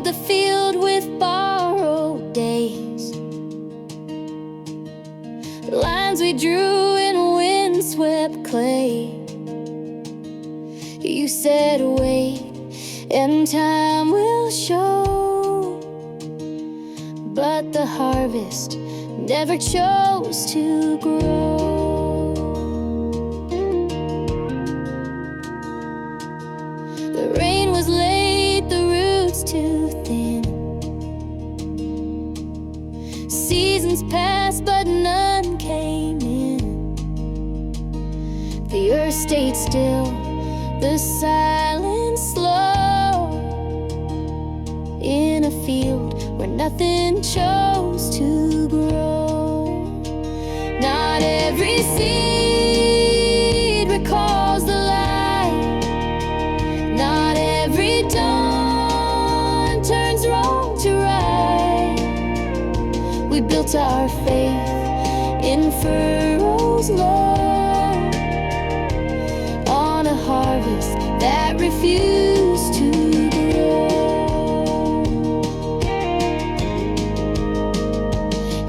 the field with borrowed days, lines we drew in windswept clay. You said wait, and time will show, but the harvest never chose to grow. The rain was late, the roots too thin. Seasons passed, but none came in. The earth stayed still, the silence slow, in a field where nothing chose to grow. Not every seed recalls the light, not every dawn turns wrong to right. We built our faith in furrows low, on a harvest that refused to grow.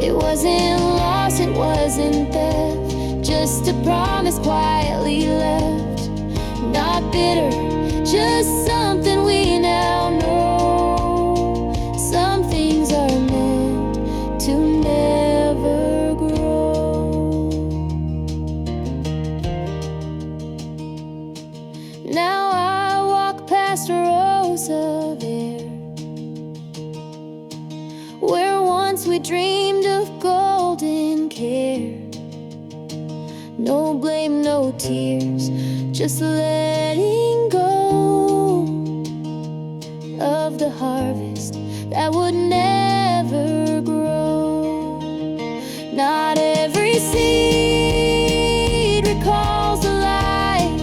It wasn't loss, it wasn't theft, just a promise quietly left. Not bitter, just something we now know. Some things are meant to never grow. Now I walk past rows of air, where once we dreamed of golden care. No blame, no tears, just letting go of the harvest that would never grow. Not every seed recalls the light,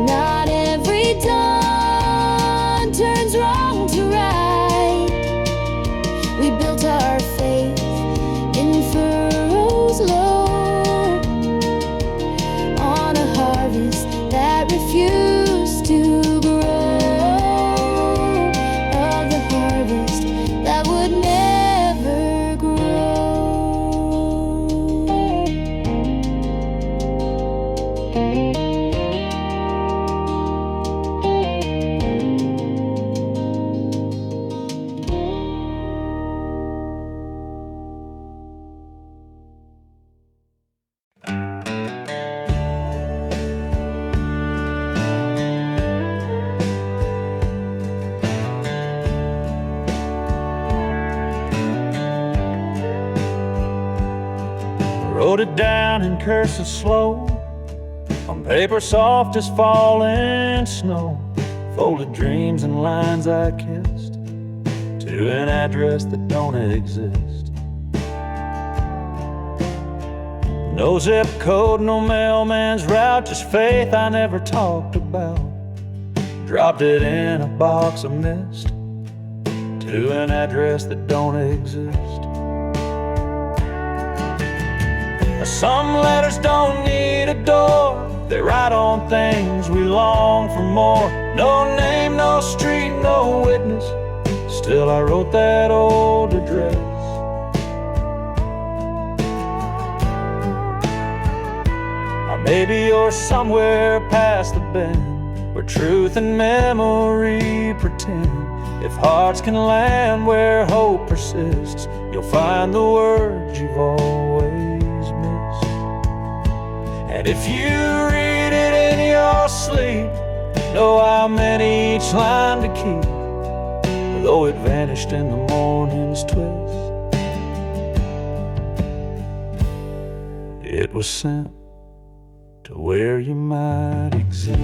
not every dawn turns wrong to right. We built our faith in furrows low, on a harvest that refused to grow, of the harvest that would never grow. Wrote it down in cursive slow, on paper soft as falling snow. Folded dreams and lines I kissed to an address that don't exist. No zip code, no mailman's route, just faith I never talked about. Dropped it in a box of mist to an address that don't exist. Some letters don't need a door, they write on things we long for more. No name, no street, no witness, still I wrote that old address. Or maybe you're somewhere past the bend, where truth and memory pretend. If hearts can land where hope persists, you'll find the words you've always missed. And if you read it in your sleep, know I meant each line to keep, though it vanished in the morning's twist. It was sent to where you might exist.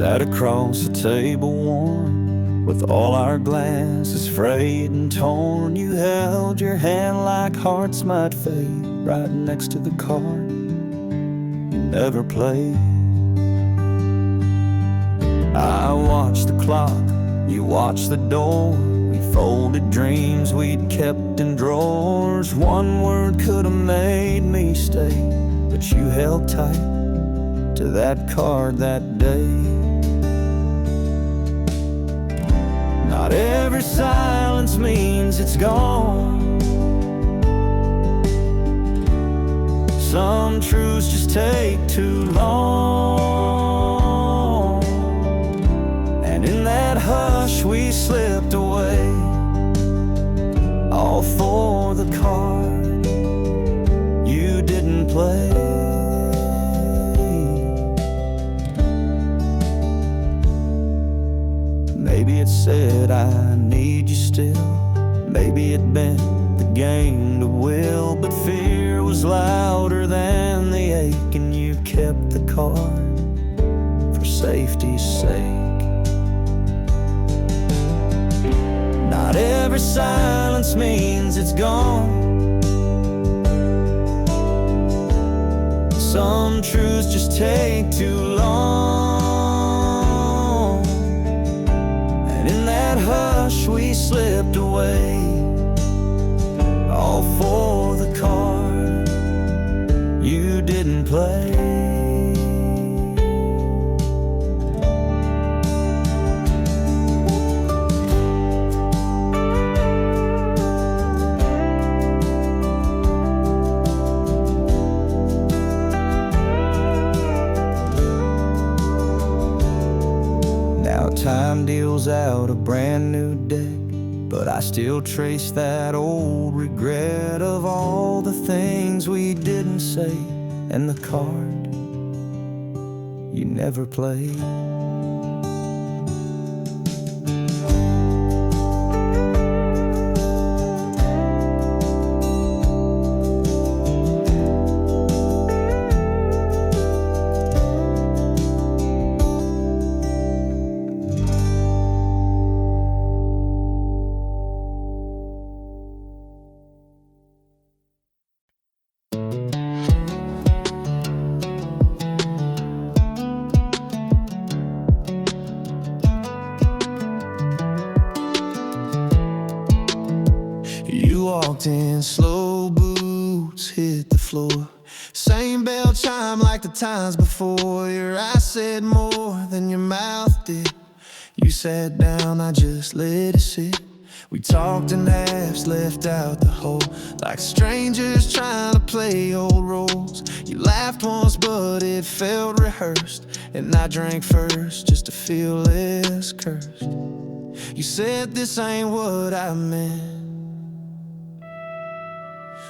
sat across the table warm, with all our glasses frayed and torn. You held your hand like hearts might fade, right next to the card you never played. I watched the clock, you watched the door. We folded dreams we'd kept in drawers. One word could have made me stay, but you held tight to that card that day. Not every silence means it's gone. Some truths just take too long. And in that hush we slipped away, all for the card you didn't play. Maybe it said I need you still. Maybe it bent the game to will, but fear was louder than the ache, and you kept the card for safety's sake. Not every silence means it's gone. Some truths just take too long. And in that hush we slipped away, all for the card you didn't play. Time deals out a brand new deck, but I still trace that old regret of all the things we didn't say, and the card you never played. Walked in, slow boots hit the floor. Same bell chime like the times before. Your eyes said more than your mouth did. You sat down, I just let it sit. We talked in halves, left out the whole, like strangers trying to play old roles. You laughed once, but it felt rehearsed, and I drank first just to feel less cursed. You said this ain't what I meant,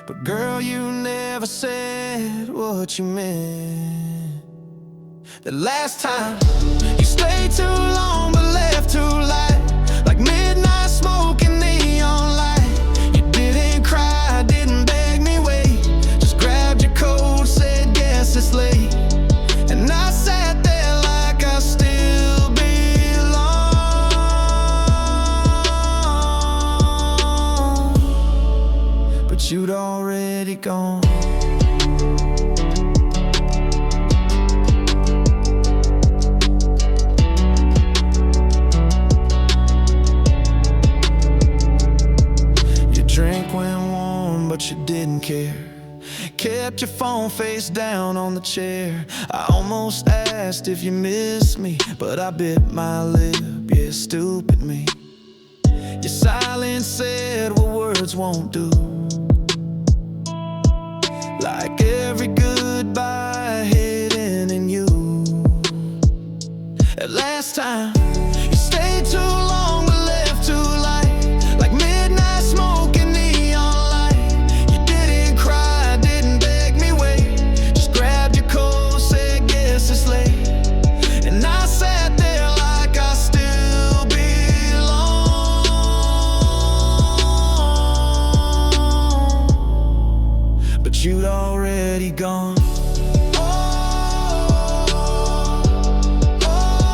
but girl, you never said what you meant. The last time you stayed too long but left too light, like midnight smoke and neon light. You didn't cry, didn't beg me wait, just grabbed your coat, said guess it's late. And I sat there like I still belong, but you'd already gone. Drink went warm, but you didn't care. Kept your phone face down on the chair. I almost asked if you missed me, but I bit my lip, yeah, stupid me. Your silence said what words won't do, like every goodbye hidden in you. At last time, you stayed too long but left too light, like midnight smoke and neon light. You didn't cry, didn't beg me wait, just grabbed your coat, said guess it's late. And I sat there like I still belong, but you'd already gone. Oh, oh,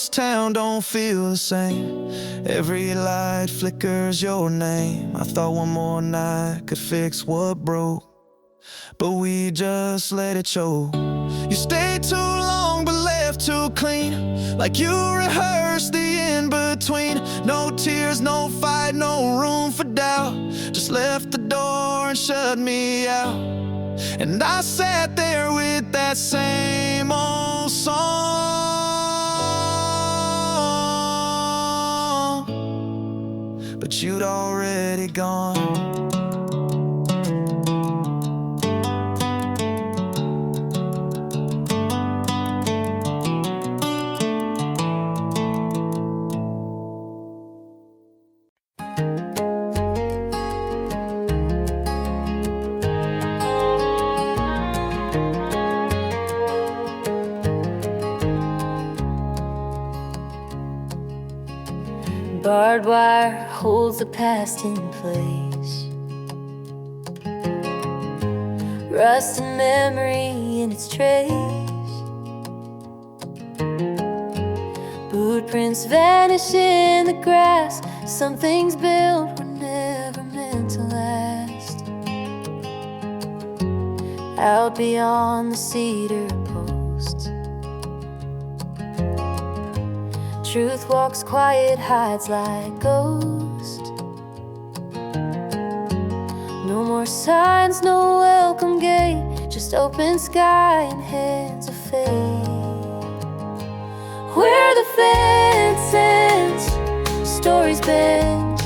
this town don't feel the same. Every light flickers your name. I thought one more night could fix what broke, but we just let it show. You stayed too long but left too clean, like you rehearsed the in-between. No tears, no fight, no room for doubt. Just left the door and shut me out. And I sat there with that same old song, but you'd already gone. Barbed wire holds the past in place, rust and memory in its trace. Boot prints vanish in the grass. Some things built were never meant to last. Out beyond the cedar posts, truth walks quiet, hides like ghost. No more signs, no welcome gate, just open sky and hands of fate. Where the fence ends, stories bend.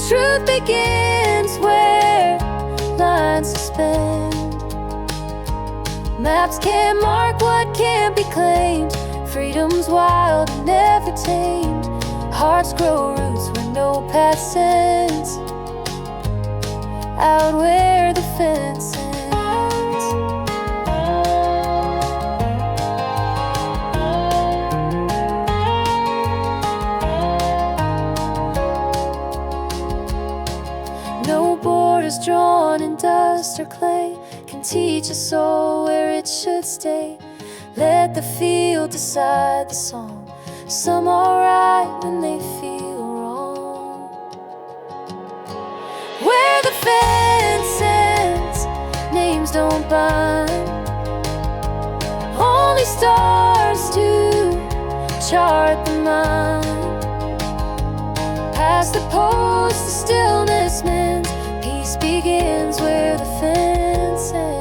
Truth begins where lines suspend. Maps can't mark what can't be claimed. Freedom's wild and never tamed. Hearts grow roots where no path sends. Out where the fence ends. No borders drawn in dust or clay can teach a soul where it should stay. Let the field decide the song. Some are right when they feel wrong. Where the fence ends, names don't bind. Only stars to chart the mind. Past the post, the stillness mends. Peace begins where the fence ends.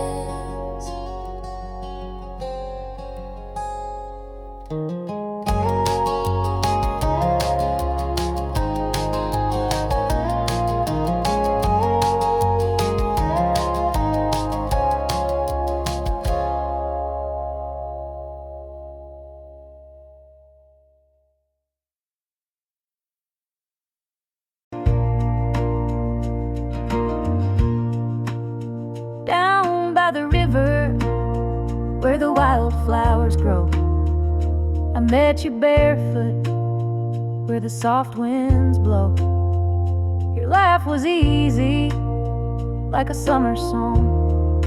Down by the river, where the wildflowers grow, I met you barefoot, where the soft winds blow. Your laugh was easy, like a summer song.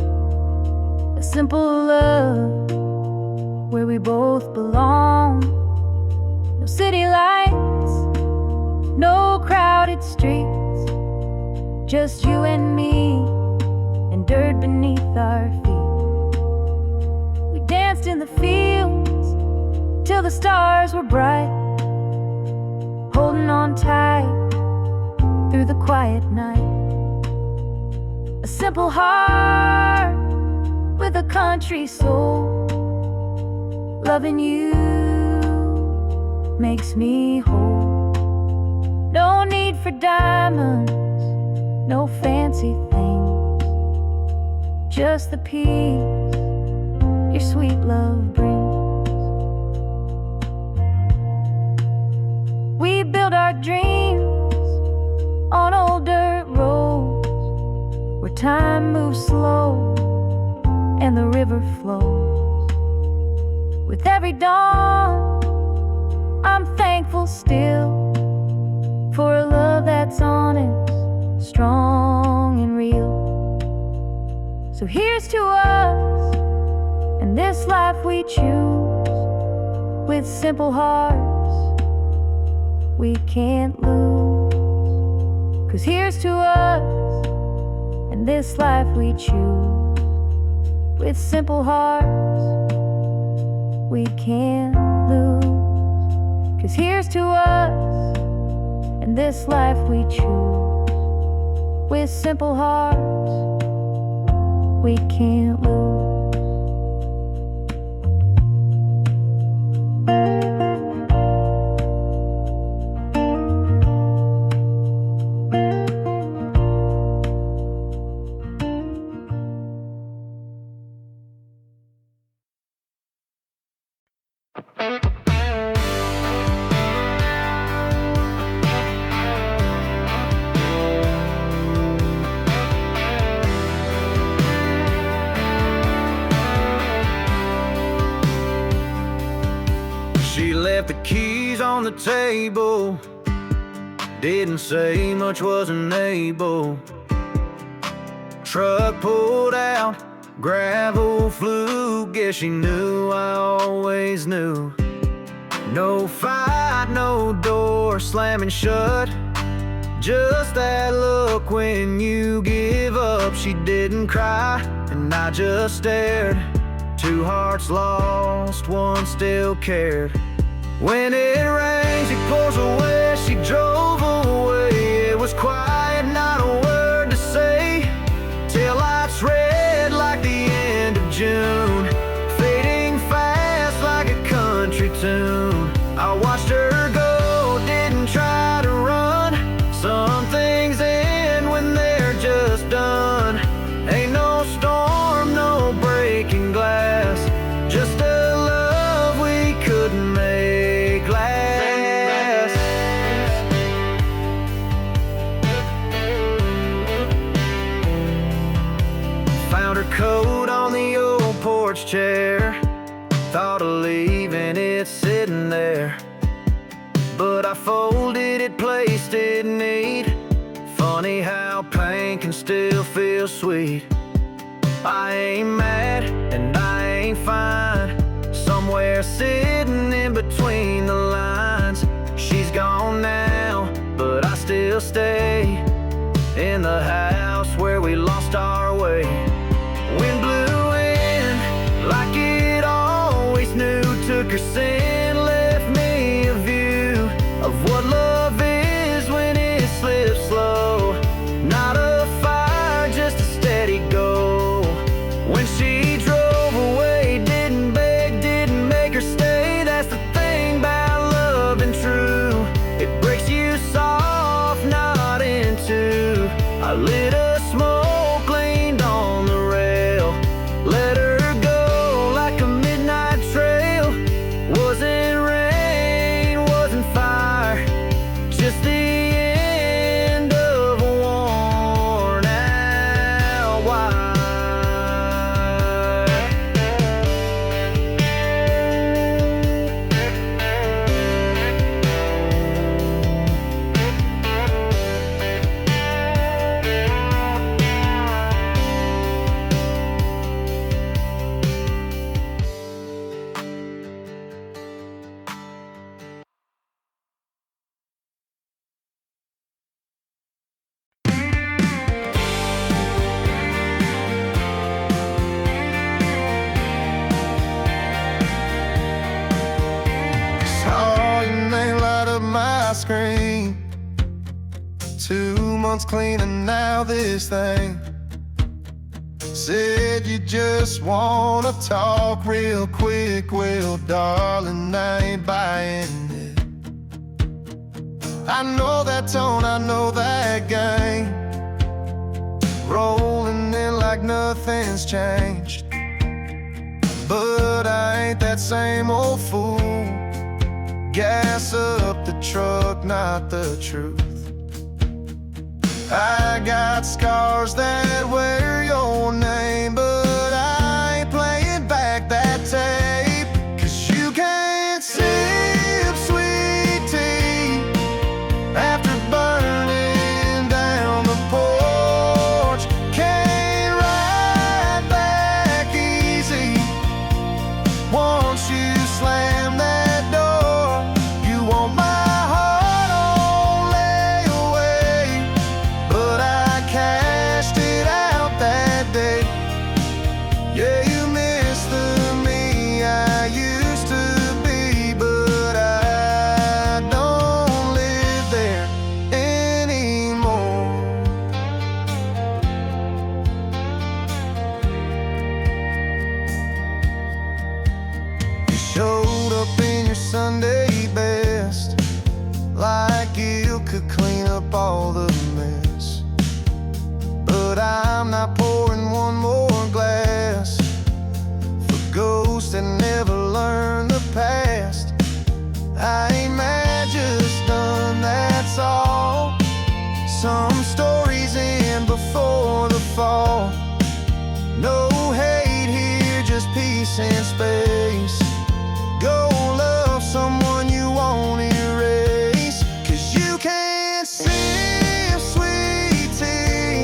A simple love, where we both belong. No city lights, no crowded streets, just you and me, and dirt beneath our feet. We danced in the fields till the stars were bright, holding on tight through the quiet night. A simple heart with a country soul, loving you makes me whole. No need for diamonds, no fancy things, just the peace your sweet love brings. We build our dreams on old dirt roads, where time moves slow and the river flows. With every dawn, I'm thankful still for a love that's honest, strong and real. So here's to us and this life we choose, With simple hearts we can't lose. 'Cause here's to us and this life we choose. With simple hearts we can't lose. 'Cause here's to us and this life we choose. With simple hearts we can't lose. She left the keys on the table, didn't say much, wasn't able. Truck pulled out, gravel flew. Guess she knew I always knew. No fight, no door slamming shut, just that look when you give up. She didn't cry and I just stared. Two hearts lost, one still cared. When it rains, it pours away. She drove away. It was quiet, not a word to say. Taillights red like the end of June, fading fast like a country tune. I watched her go, didn't try to run. Some things end when they're just done. Ain't no storm, no breaking glass, just a love we couldn't make last. Found her coat on the old porch chair. Thought of leaving it sitting there, but I folded it, placed it neat. Funny how pain can still feel sweet. I ain't mad and I ain't fine. Somewhere sitting in between the lines. She's gone now, but I still stay in the house where we lost our way. Wind blew in like it always knew. Took her sin, left me a view of what love is when it slips slow. Not a fire, just a steady go. When she drove away, didn't beg, didn't make her stay. That's the thing about love and true. It breaks you soft, not in two. I lit a smoke, leaned on the rail, let her go like a midnight trail. Wasn't rain, wasn't fire, just the end of a worn out wire. Saw your name light up my screen. 2 months clean and now this thing. Said you just wanna talk real quick. Well, darling, I ain't buying it. I know that tone, I know that game. Rolling in like nothing's changed. But I ain't that same old fool. Gas up the truck, not the truth. I got scars that wear your name, but I ain't playing back that tape. 'Cause you can't sip sweet tea after burning down the porch. Can't ride back easy once you slam that all the mess. But I'm not pouring one more glass for ghosts that never learned the past. I ain't mad, just done, that's all. Some stories end before the fall. No hate here, just peace and space. Go love someone you won't erase, 'cause you can't sip sweet tea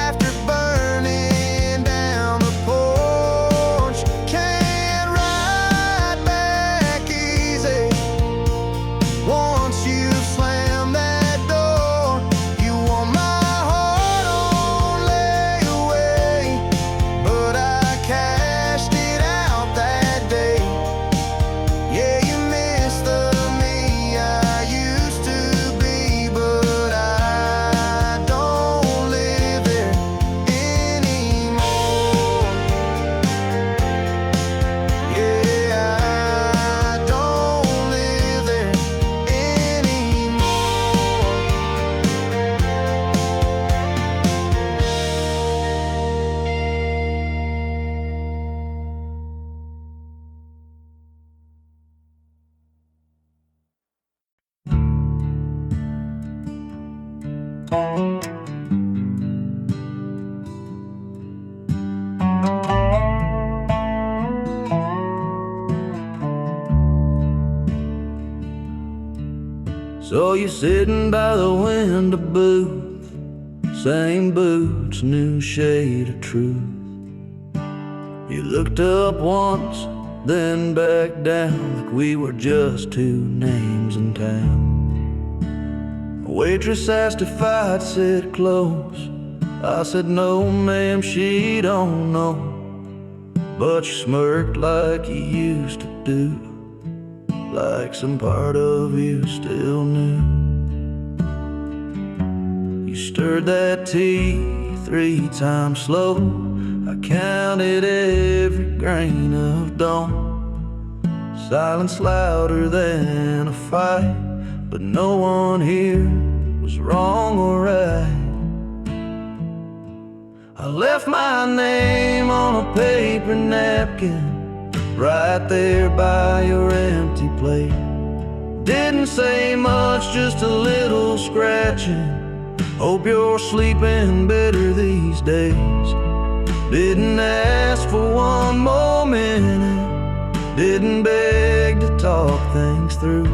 after burning down the porch. Can't ride back easy once you've slammed that door. You want my heart on layaway, but I cashed it out that day. Yeah, you miss the me I used to be, but I don't live there anymore. Yeah, I don't live there anymore. So you're sitting by the window booth, same boots, new shade of truth. You looked up once, then back down, like we were just two names in town. A waitress asked if I'd sit close. I said no, ma'am, she don't know. But you smirked like you used to do, like some part of you still knew. You stirred that tea 3 times slow. I counted every grain of dawn. Silence louder than a fight, but no one here was wrong or right. I left my name on a paper napkin right there by your empty plate. Didn't say much, just a little scratching. Hope you're sleeping better these days. Didn't ask for one more minute, didn't beg to talk things through.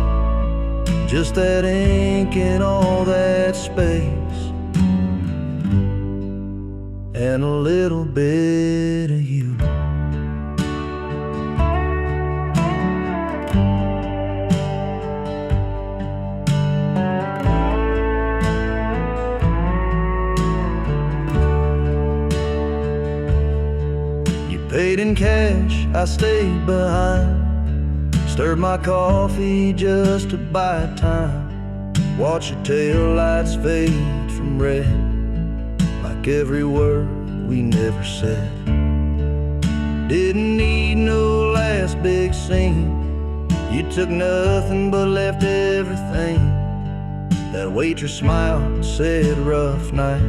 Just that ink and all that space, and a little bit of you. Paid in cash, I stayed behind. Stirred my coffee just to buy time. Watch your taillights fade from red, like every word we never said. Didn't need no last big scene. You took nothing but left everything. That waitress smiled and said, rough night.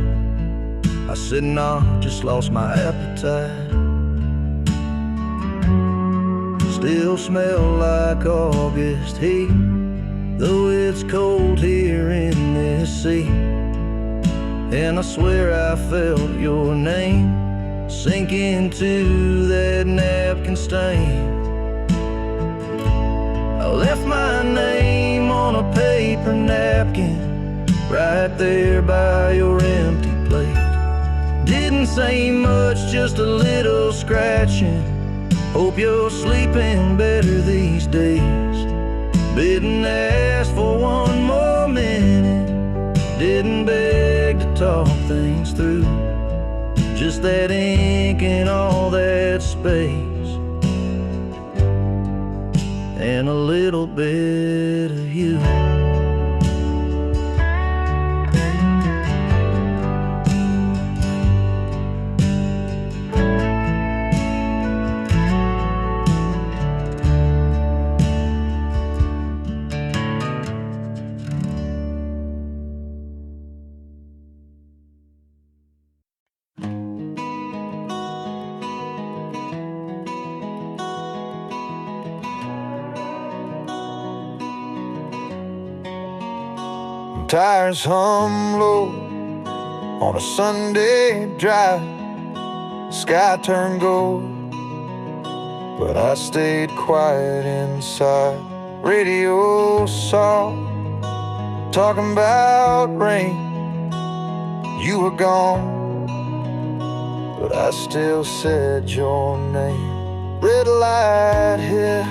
I said, nah, just lost my appetite. Still smell like August heat, though it's cold here in this seat. And I swear I felt your name sink into that napkin stain. I left my name on a paper napkin right there by your empty plate. Didn't say much, just a little scratching. Hope you're sleeping better these days. Didn't ask for one more minute, didn't beg to talk things through. Just that ink and all that space, and a little bit of you. Tires hum low on a Sunday drive. Sky turned gold, but I stayed quiet inside. Radio soft, talking about rain. You were gone, but I still said your name. Red light hit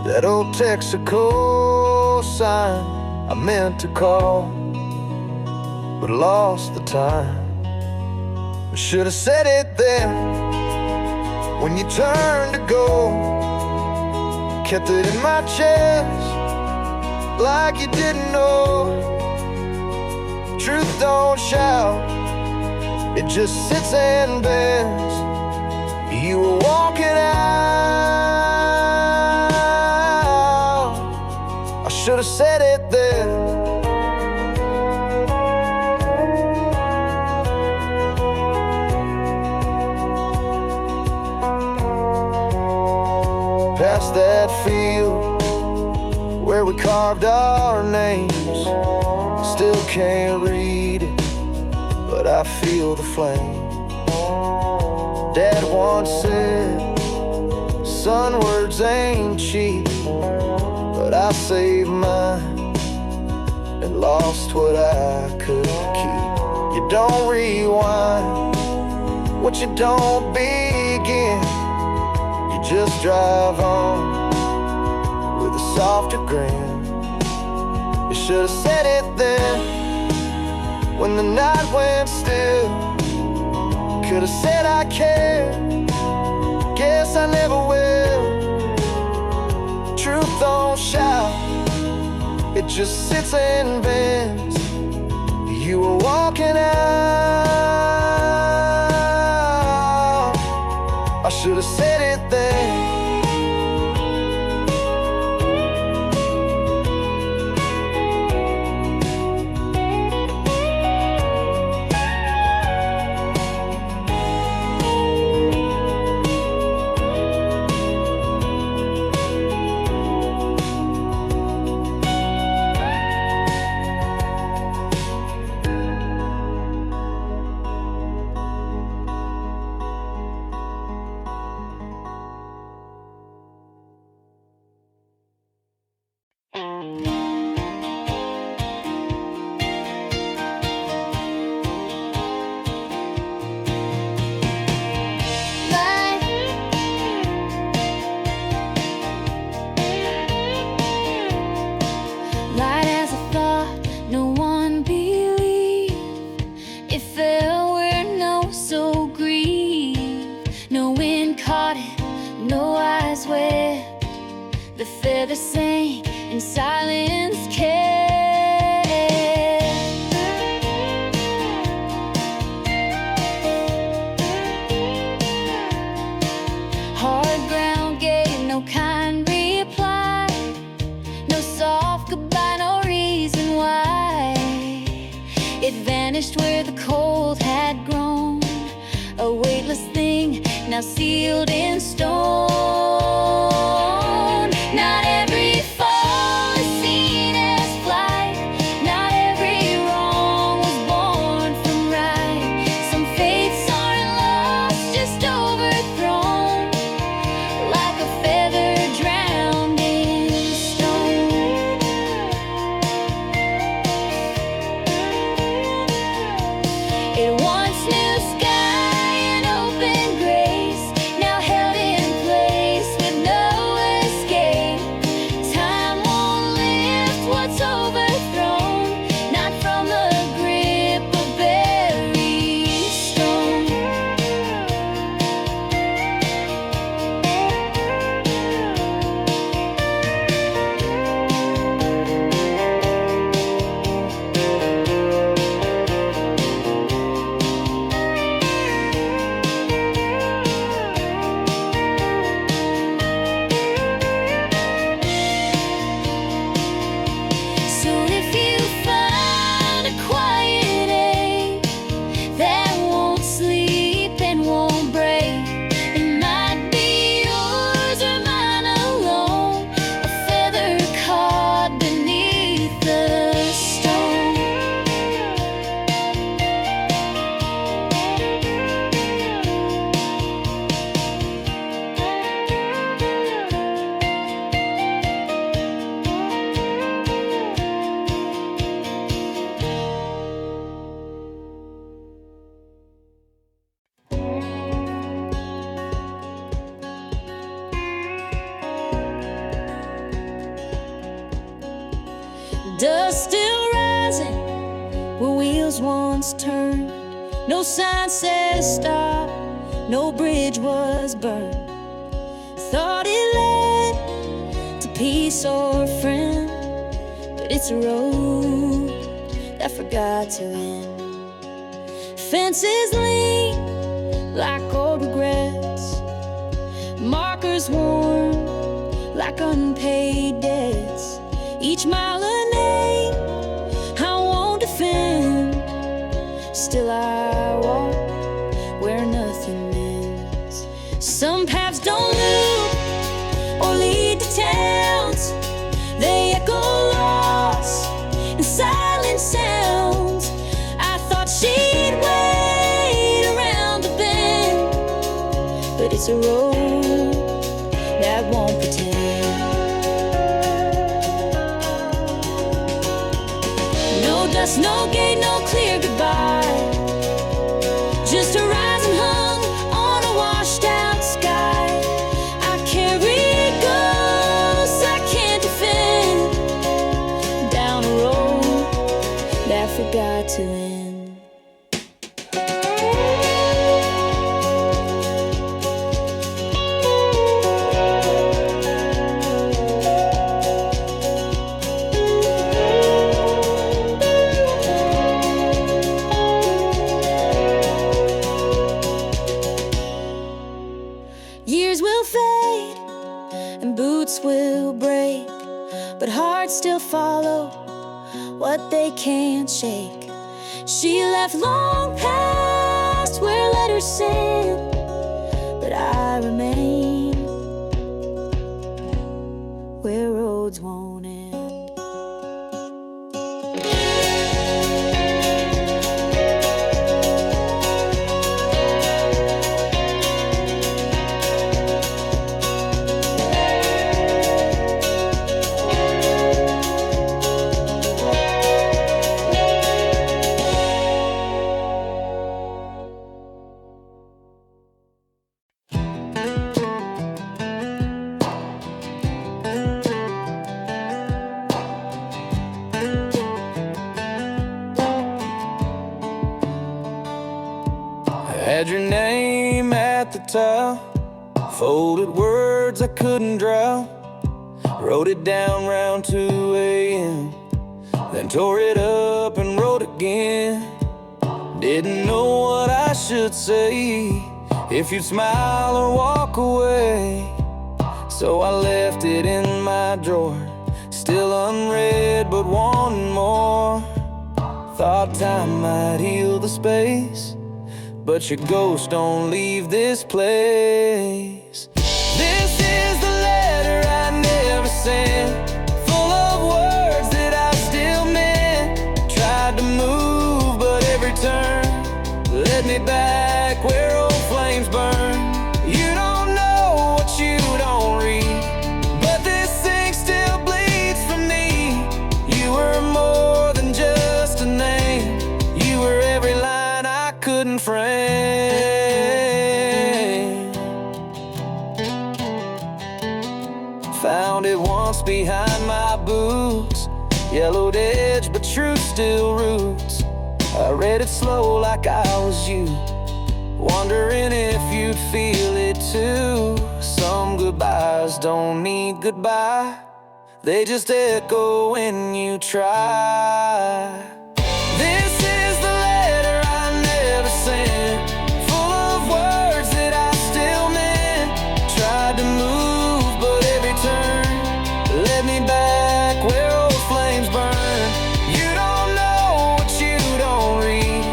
that old Texaco sign. I meant to call, but lost the time. I should have said it then, when you turned to go. Kept it in my chest, like you didn't know. Truth don't shout, it just sits and bends. You were walking out, I should have said it then. Past that field where we carved our names, still can't read it, but I feel the flame. Dad once said, son, words ain't cheap, but I saved mine and lost what I could keep. You don't rewind what you don't begin. You just drive on with a softer grin. You should have said it then, when the night went still. Could have said I care, guess I never will. Truth don't shout, it just sits and bends. You were walking out, I should have said it then. Light as a thought, no one believed. It fell where no soul grieved. No wind caught it, no eyes wept. The feather sang and silence kept. Hard ground gave no kind reply. No soft goodbye, no reason why. It vanished where the cold had grown, a weightless thing now sealed in stone. Not every fall is seen as flight. Not every wrong was born from right. Some faiths aren't lost, just overthrown, like a feather drowned in stone. It once knew sky and open grace, now held in place. Dust still rising where wheels once turned. No sign says stop, no bridge was burned. Thought it led to peace or friend, but it's a road that forgot to end. Fences lean like old regrets, markers worn like unpaid debts. Each mile a name I won't defend, still I walk where nothing ends. Some paths don't loop or lead to towns, they echo lost in silent sounds. I thought she'd wait around the bend, but it's a road that won't pretend. No dust, no gate, no clear goodbye, just a horizon hung on a washed out sky. I carry ghosts I can't defend, down a road that forgot to end. Years will fade and boots will break, but hearts still follow what they can't shake. She left long past where letters send, but I remain where roads won't end. Had your name at the top, folded words I couldn't drop, wrote it down round 2 a.m., then tore it up and wrote again. Didn't know what I should say, if you'd smile or walk away, so I left it in my drawer, still unread but wanting more. Thought time might heal the space, but your ghost don't leave this place. This is the letter I never sent, full of words that I still meant. Tried to move, but every turn led me back where old flames burn. You don't know what you don't read, but this thing still bleeds from me. You were more than just a name, you were every line I couldn't frame. Found it once behind my boots, yellowed edge but truth still roots. I read it slow like I was you, wondering if you'd feel it too. Some goodbyes don't need goodbye, they just echo when you try. This is the letter I never sent, full of words that I still meant. Tried to move, but every turn led me back where old flames burn. You don't know what you don't read,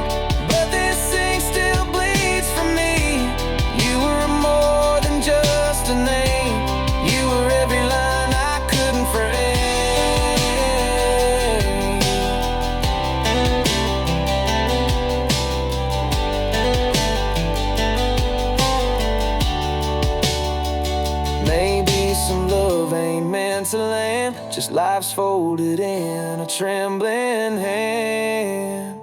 but this thing still bleeds from me. You were more than just a name, you were every line I couldn't frame. Maybe some love ain't meant to land, just life's folded in a trembling hand.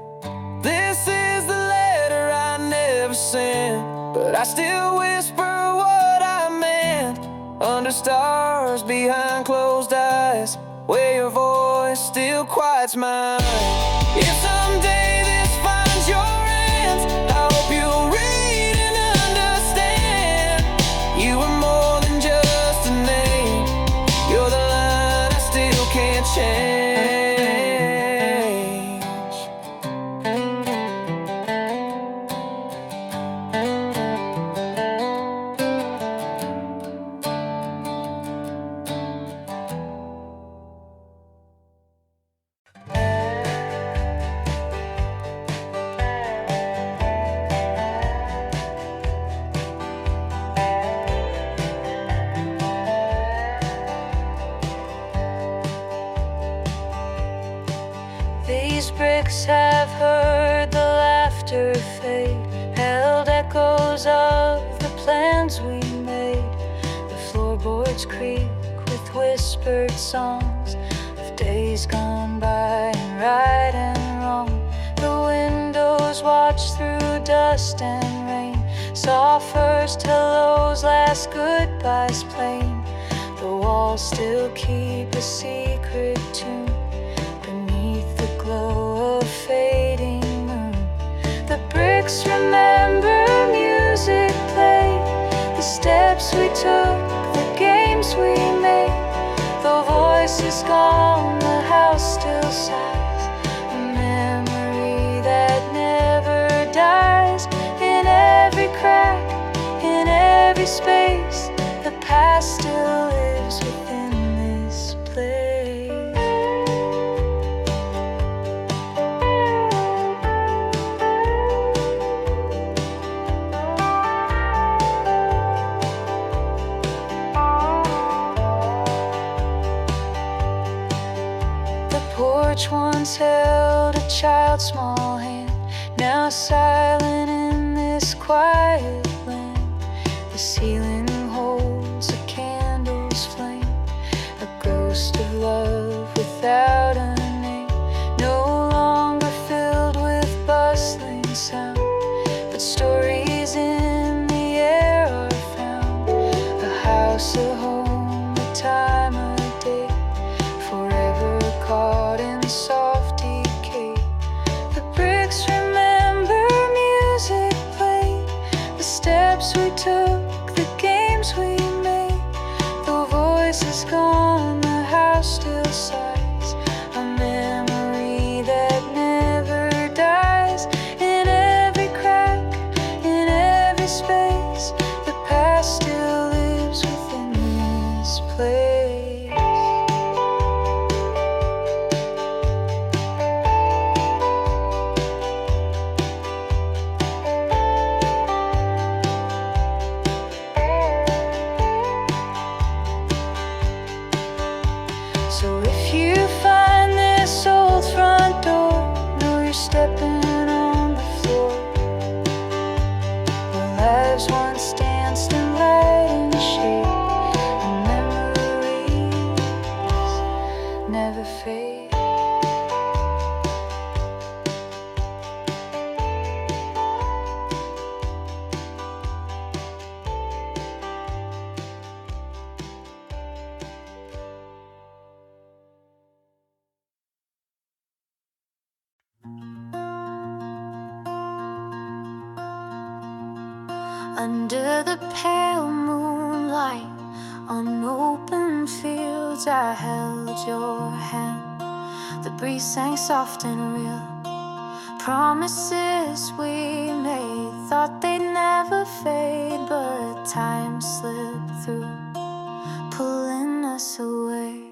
This is the letter I never sent, but I still whisper what I meant. Under stars, behind closed eyes, where your voice still quiets mine. If someday this finds your hands, I hope you'll read and understand. You are more than just a name, you're the line I still can't change. These bricks have heard the laughter fade, held echoes of the plans we made. The floorboards creak with whispered songs of days gone by and right and wrong. The windows watch through dust and rain, saw first hellos, last goodbyes plain. The walls still keep a secret tune beneath the glow of fading moon. The bricks remember music played, the steps we took, the games we made. The voice is gone, the house still sighs, a memory that never dies. In every crack, in every space, the past still lives within this place. The porch once held a child's small hand, now silent in this quiet land. The ceiling holds a candle's flame, a ghost of love without a name. No longer filled with bustling sound, but stories in the air are found. A house, a home, a time, a day, forever caught in soft decay. The bricks remember music played, the steps we took, the games we made. The voice is gone, the house still sighs, a memory that never dies. In every crack, in every space, the past still lives within this place. So if you find this old front door, know you're stepping on the floor. Where lives once danced in light and shade, and memories never fade. Under the pale moonlight, on open fields, I held your hand. The breeze sang soft and real. Promises we made, thought they'd never fade, but time slipped through, pulling us away.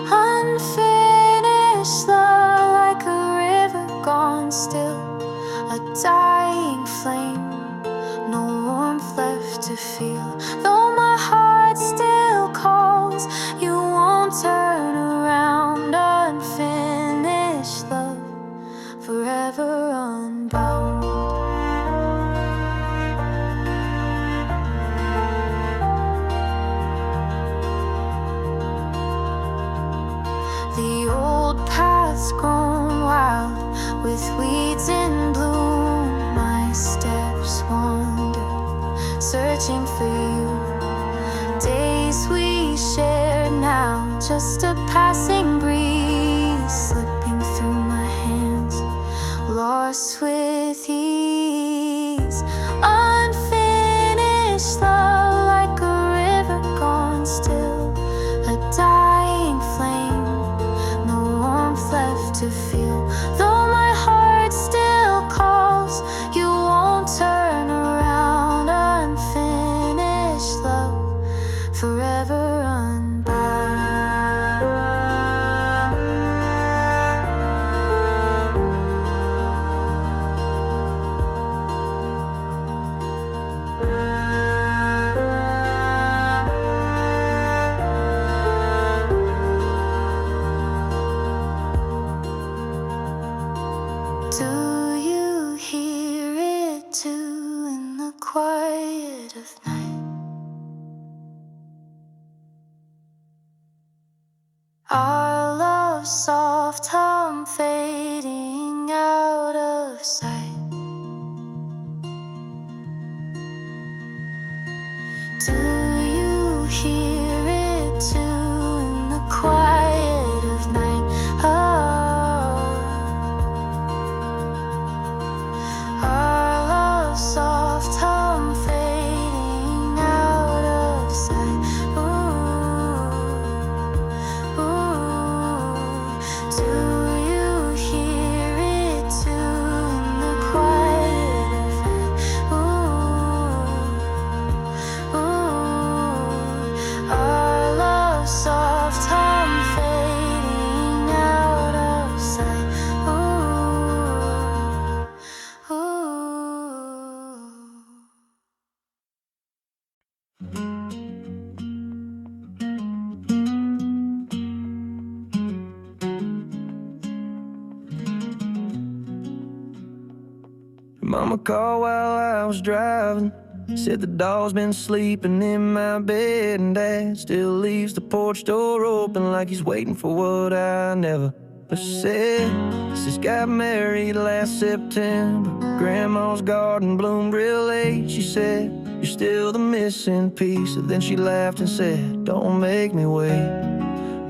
Unfinished love, like a river gone still, a dying flame, no warmth left to feel. Though my heart still calls, you won't turn around. Unfinished love, forever unbound. The old path's grown wild, with weeds in bloom. My steps wander, searching for you. Days we shared now just a passing breeze slipping through my hands, lost with ease. Unfinished love, like a river gone still, a dying flame, no warmth left to feel. Though my heart still calls, you won't turn around. Unfinished love, forever quiet of night. Our love soft hum fading out of sight. Do you hear it too in the quiet of night? Our love soft hum fading out of sight. Do you hear it too in the quiet of night? Our love soft hum fading out of sight. Mama called while I was driving, said the dog's been sleeping in my bed, and Dad still leaves the porch door open like he's waiting for what I never said. Sis got married last September, Grandma's garden bloomed real late. She said, "You're still the missing piece." And then she laughed and said, "Don't make me wait."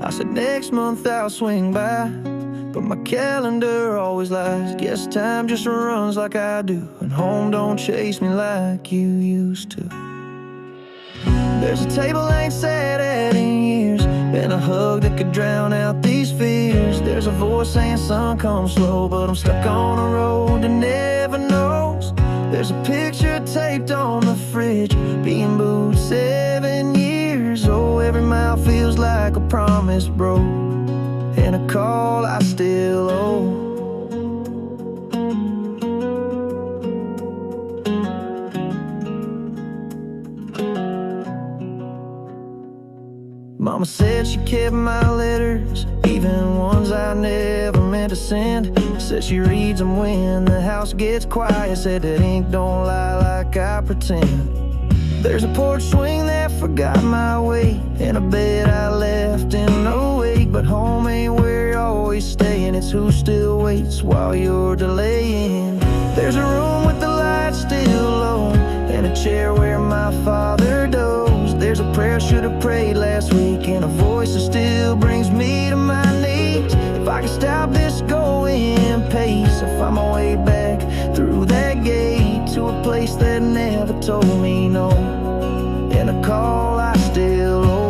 I said, "Next month I'll swing by," but my calendar always lies. Guess time just runs like I do, and home don't chase me like you used to. There's a table I ain't sat at in years, and a hug that could drown out these fears. There's a voice saying, "Son, come slow," but I'm stuck on a road that never knows. There's a picture taped on the fridge, being booed 7 years. Oh, every mile feels like a promise broke, and a call I still owe. Mama said she kept my letters, even ones I never meant to send. Said she reads them when the house gets quiet. Said that ink don't lie like I pretend. There's a porch swing that forgot my weight, and a bed I left in no wake. But home ain't where you're always staying, it's who still waits while you're delaying. There's a room with the lights still low, and a chair where my father dozed. There's a prayer I should have prayed last week, and a voice that still brings me to my knees. If I could stop this going pace, I'll find my way back through that gate to a place that never told me no, and a call I still owe.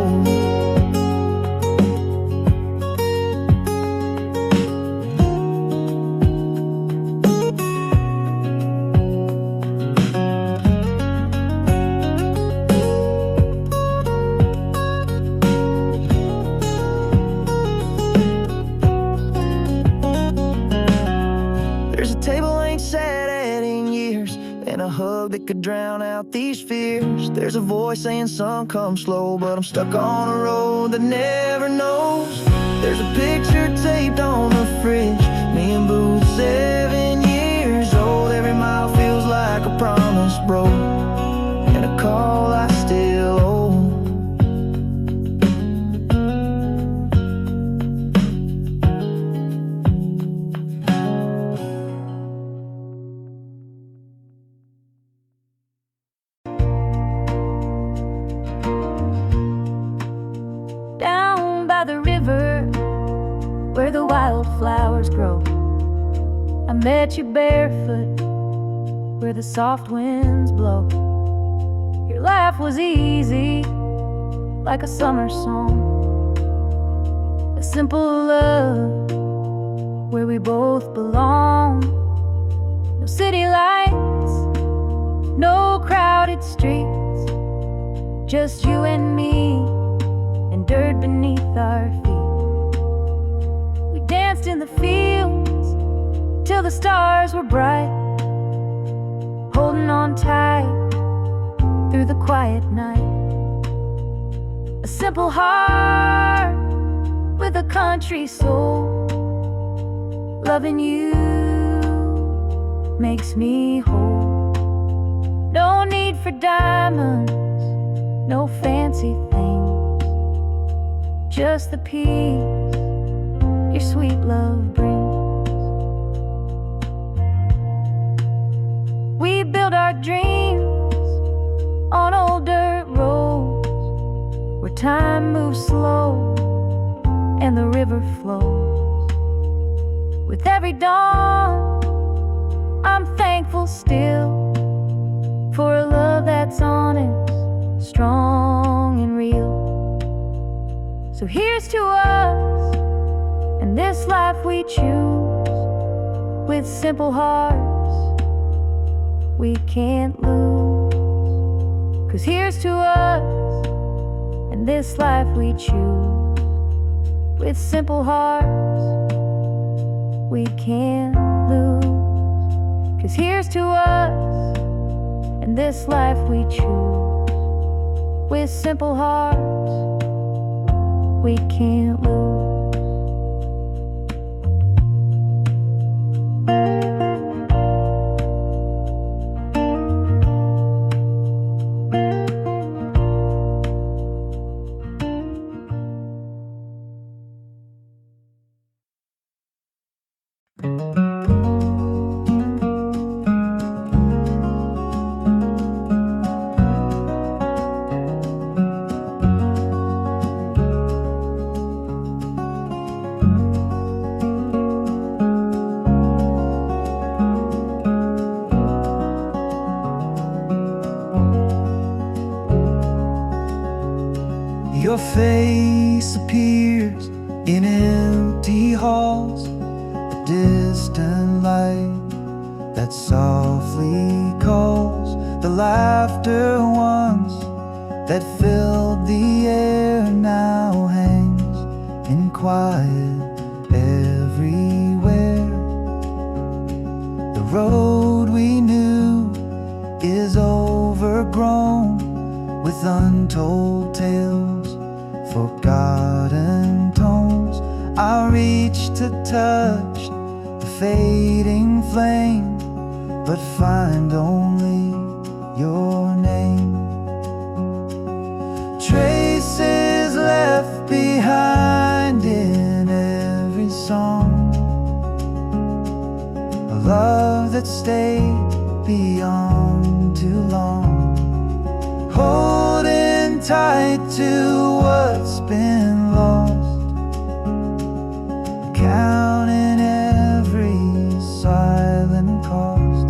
That could drown out these fears. There's a voice saying, "Son, come slow," but I'm stuck on a road that never knows. There's a picture taped on the fridge, me and Boo 7 years old. Every mile feels like a promise broke, and a call I still owe. By the met you barefoot where the soft winds blow. Your laugh was easy, like a summer song. A simple love where we both belong. No city lights, no crowded streets, just you and me and dirt beneath our feet. We danced in the fields till the stars were bright, holding on tight through the quiet night. A simple heart with a country soul, loving you makes me whole. No need for diamonds, no fancy things, just the peace your sweet love brings. We build our dreams on old dirt roads where time moves slow and the river flows. With every dawn, I'm thankful still for a love that's honest, strong and real. So here's to us and this life we choose, with simple hearts we can't lose. 'Cause here's to us and this life we choose, with simple hearts we can't lose. 'Cause here's to us and this life we choose, with simple hearts we can't lose. Your face appears in empty halls, a distant light that softly calls. The laughter once that filled the air now hangs in quiet everywhere. The road we knew is overgrown with untold tales, forgotten tones. I reach to touch the fading flame, but find only your name. Traces left behind in every song, a love that stayed beyond too long. Holding tight to what's been lost, counting every silent cost.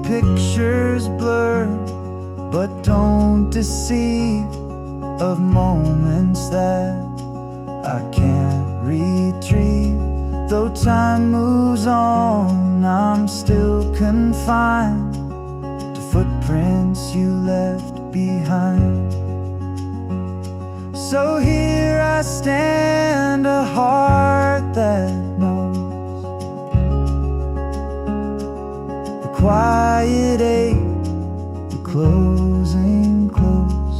Pictures blur, but don't deceive, of moments that I can't retrieve. Though time moves on, I'm still confined to footprints you left behind. So here I stand, a heart that knows the quiet ache, the closing close.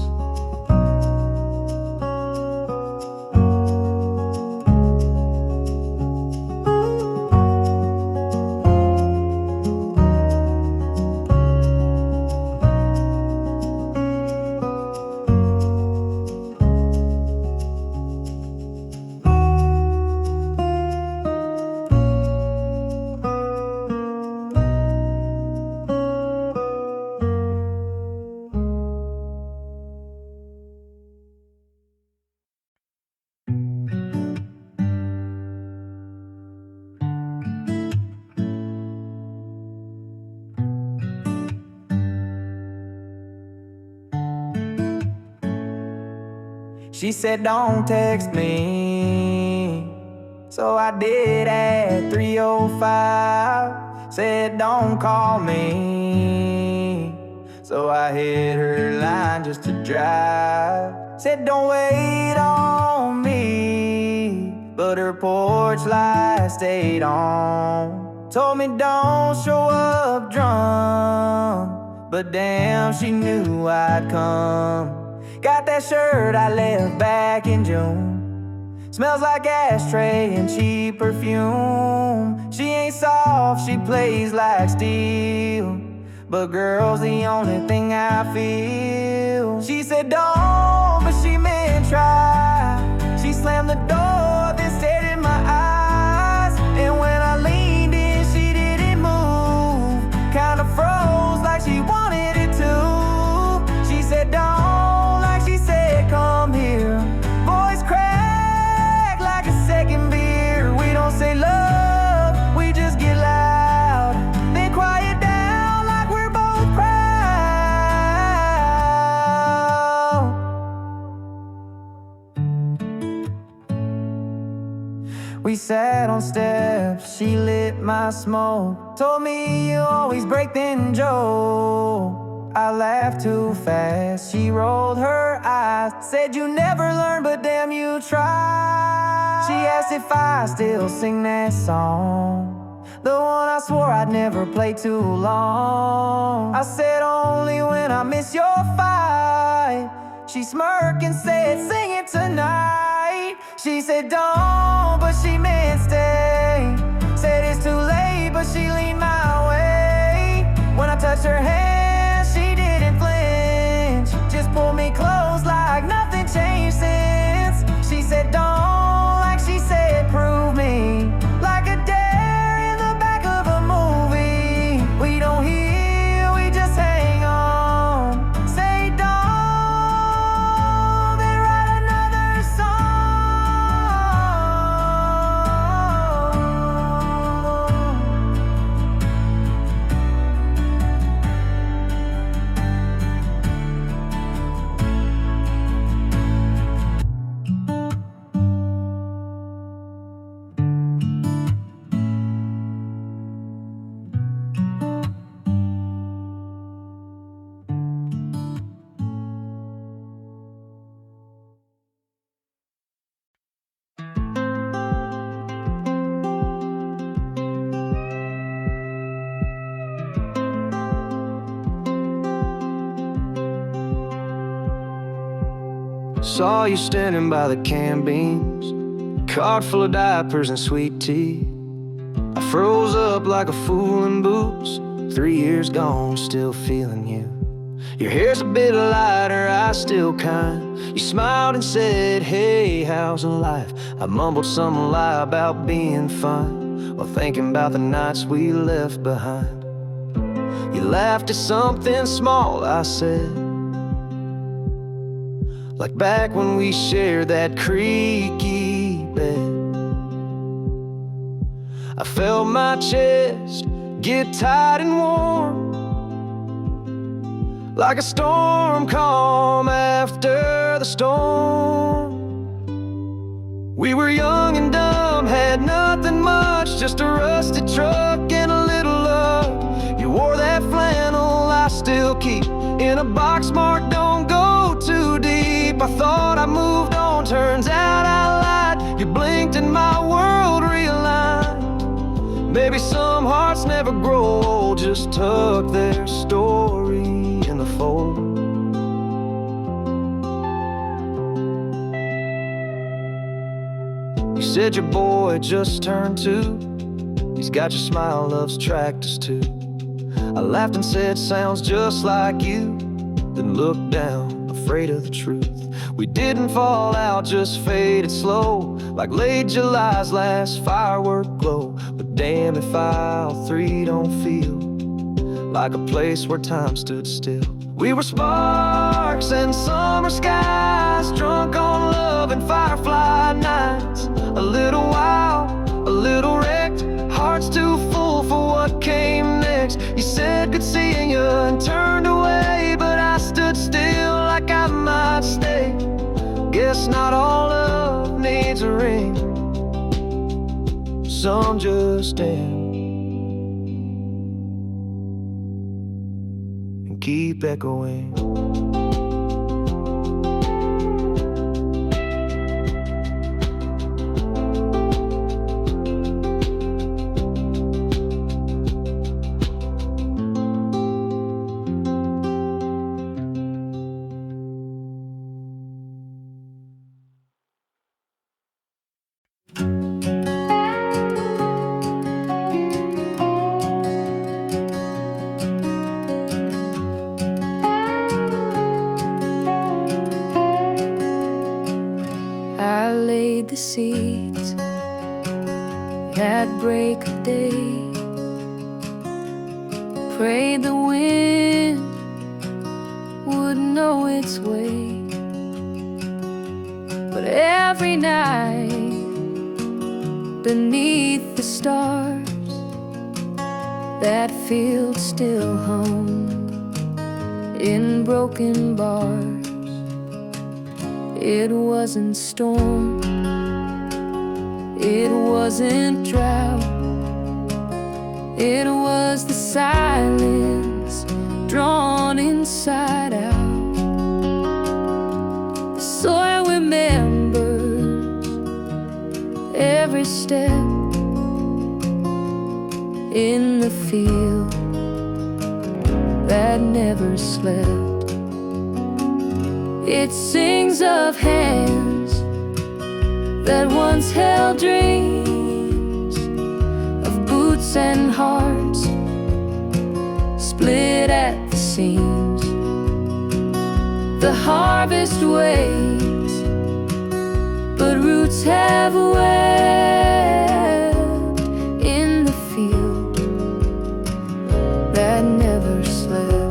She said don't text me, so I did at 3:05. Said don't call me, so I hit her line just to drive. Said don't wait on me, but her porch light stayed on. Told me don't show up drunk, but damn, she knew I'd come. Got that shirt I left back in June. Smells like ashtray and cheap perfume. She ain't soft, she plays like steel, but girl's the only thing I feel. She said don't, but she meant try. She slammed the door, then stared in my eyes. And when I leaned in, she didn't move. Kinda froze like she wanted it to. She said don't, like she said come here. Voice crack like a second beer. We don't say love, we just get loud, then quiet down like we're both proud. We sat on steps, she lit my smoke. Told me you always break then Joe. I laughed too fast, she rolled her eyes. Said you never learn, but damn you try. She asked if I still sing that song, the one I swore I'd never play too long. I said only when I miss your fight. She smirked and said sing it tonight. She said don't, but she meant stay. Said it's too late, but she leaned my way. When I touched her hand, she didn't flinch, just pulled me close like nothing changed since. She said don't, like she said prove me, like a dare in the back of a movie. We don't heal, we just hang on. Say don't, then write another song. Saw you standing by the canned beans, cart full of diapers and sweet tea. I froze up like a fool in boots, 3 years gone, still feeling you. Your hair's a bit lighter, eyes still kind. You smiled and said, hey, how's life? I mumbled some lie about being fine, while thinking about the nights we left behind. You laughed at something small I said, like back when we shared that creaky bed. I felt my chest get tight and warm, like a storm calm after the storm. We were young and dumb, had nothing much, just a rusted truck and a little love. You wore that flannel I still keep in a box marked don't go too deep. I thought I moved on, turns out I lied. You blinked and my world realigned. Maybe some hearts never grow old, just tuck their story in the fold. You said your boy just turned 2. He's got your smile, loves tractors too. I laughed and said, sounds just like you. Then looked down, afraid of the truth. We didn't fall out, just faded slow, like late July's last firework glow. But damn if aisle 3 don't feel like a place where time stood still. We were sparks and summer skies, drunk on love and firefly nights. A little wild, a little wrecked, hearts too full for what came next. You said good seeing you and turned away, but I stood still like I might stay. Guess not. sing, some just stand and keep echoing. I laid the seeds at break of day, prayed the wind would know its way. But every night beneath the stars, that field still hummed in broken bars. It wasn't storm, it wasn't drought, it was the silence drawn inside out. The soil remembers every step in the field that never slept. It sings of hands that once held dreams, of boots and hearts split at the seams. The harvest waits, but roots have wept in the field that never slept.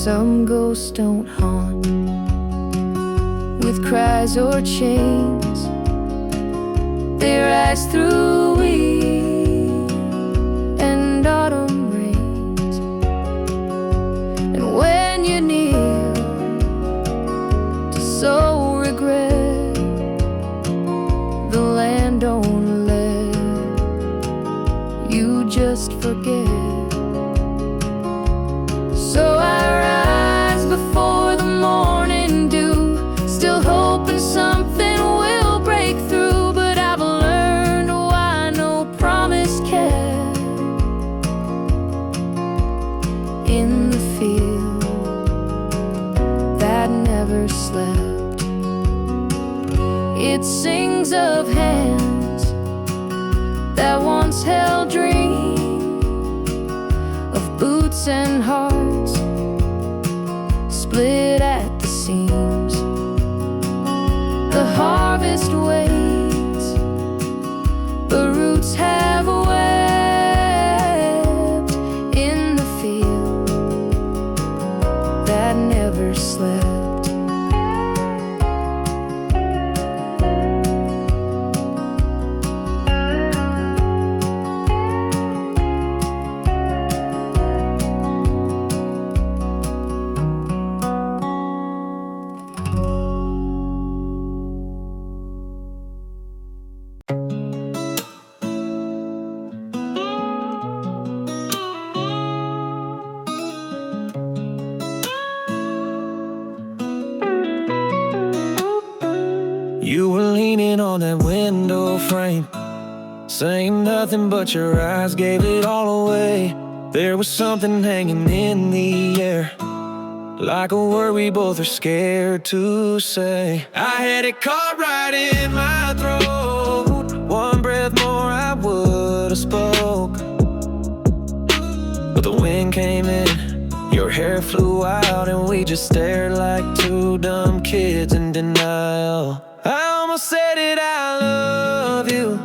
Some ghosts don't haunt with cries or chains. They rise through wheat and autumn rains. And when you kneel to sow regret, the land don't let you just forget. So I rise before the morning dew, still hoping something will break through. But I've learned why no promise kept in the field that never slept. It sings of hands that once held dreams, of boots and hearts split at the seams. The harvest waits, but roots have wept in the field that never slept. You were leaning on that window frame, saying nothing but your eyes gave it all away. There was something hanging in the air, like a word we both are scared to say. I had it caught right in my throat. One breath more I would have spoke, but the wind came in, your hair flew out, and we just stared like two dumb kids in denial. I almost said it, I love you,